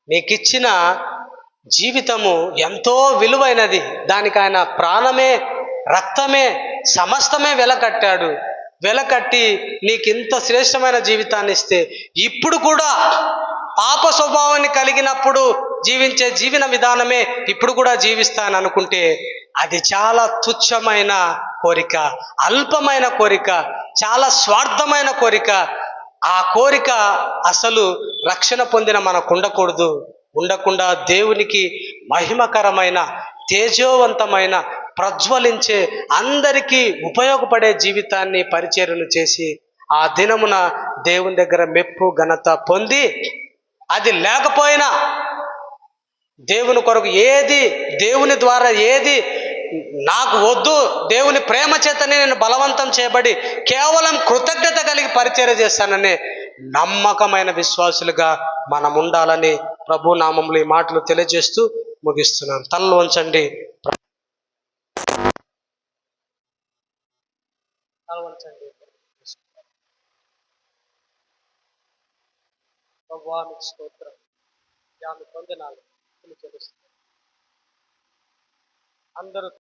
Speaker 1: నీకిచ్చిన జీవితము ఎంతో విలువైనది, దానికి ఆయన ప్రాణమే రక్తమే సమస్తమే వెలకట్టాడు. వెలకట్టి నీకు ఇంత శ్రేష్టమైన జీవితాన్ని ఇస్తే ఇప్పుడు కూడా పాప స్వభావాన్ని కలిగినప్పుడు జీవించే జీవన విధానమే ఇప్పుడు కూడా జీవిస్తాను అనుకుంటే అది చాలా తుచ్చమైన కోరిక, అల్పమైన కోరిక, చాలా స్వార్థమైన కోరిక. ఆ కోరిక అసలు రక్షణ పొందిన మనకు ఉండకూడదు. ఉండకుండా దేవునికి మహిమకరమైన, తేజోవంతమైన, ప్రజ్వలించే, అందరికీ ఉపయోగపడే జీవితాన్ని పరిచర్యలు చేసి ఆ దినమున దేవుని దగ్గర మెప్పు ఘనత పొంది, అది లేకపోయినా దేవుని కొరకు ఏది, దేవుని ద్వారా ఏది నాకు వద్దు, దేవుని ప్రేమ చేతనే నేను బలవంతం చేయబడి కేవలం కృతజ్ఞత కలిగి పరిచర్య చేస్తాననే నమ్మకమైన విశ్వాసులుగా మనం ఉండాలని ప్రభు నామములో ఈ మాటలు తెలియజేస్తూ ముగిస్తున్నాను. తలలు వంచండి. ప్రభువానికి స్తోత్రం. యామి పొందినాలు తెలుస్తుంది. అందరూ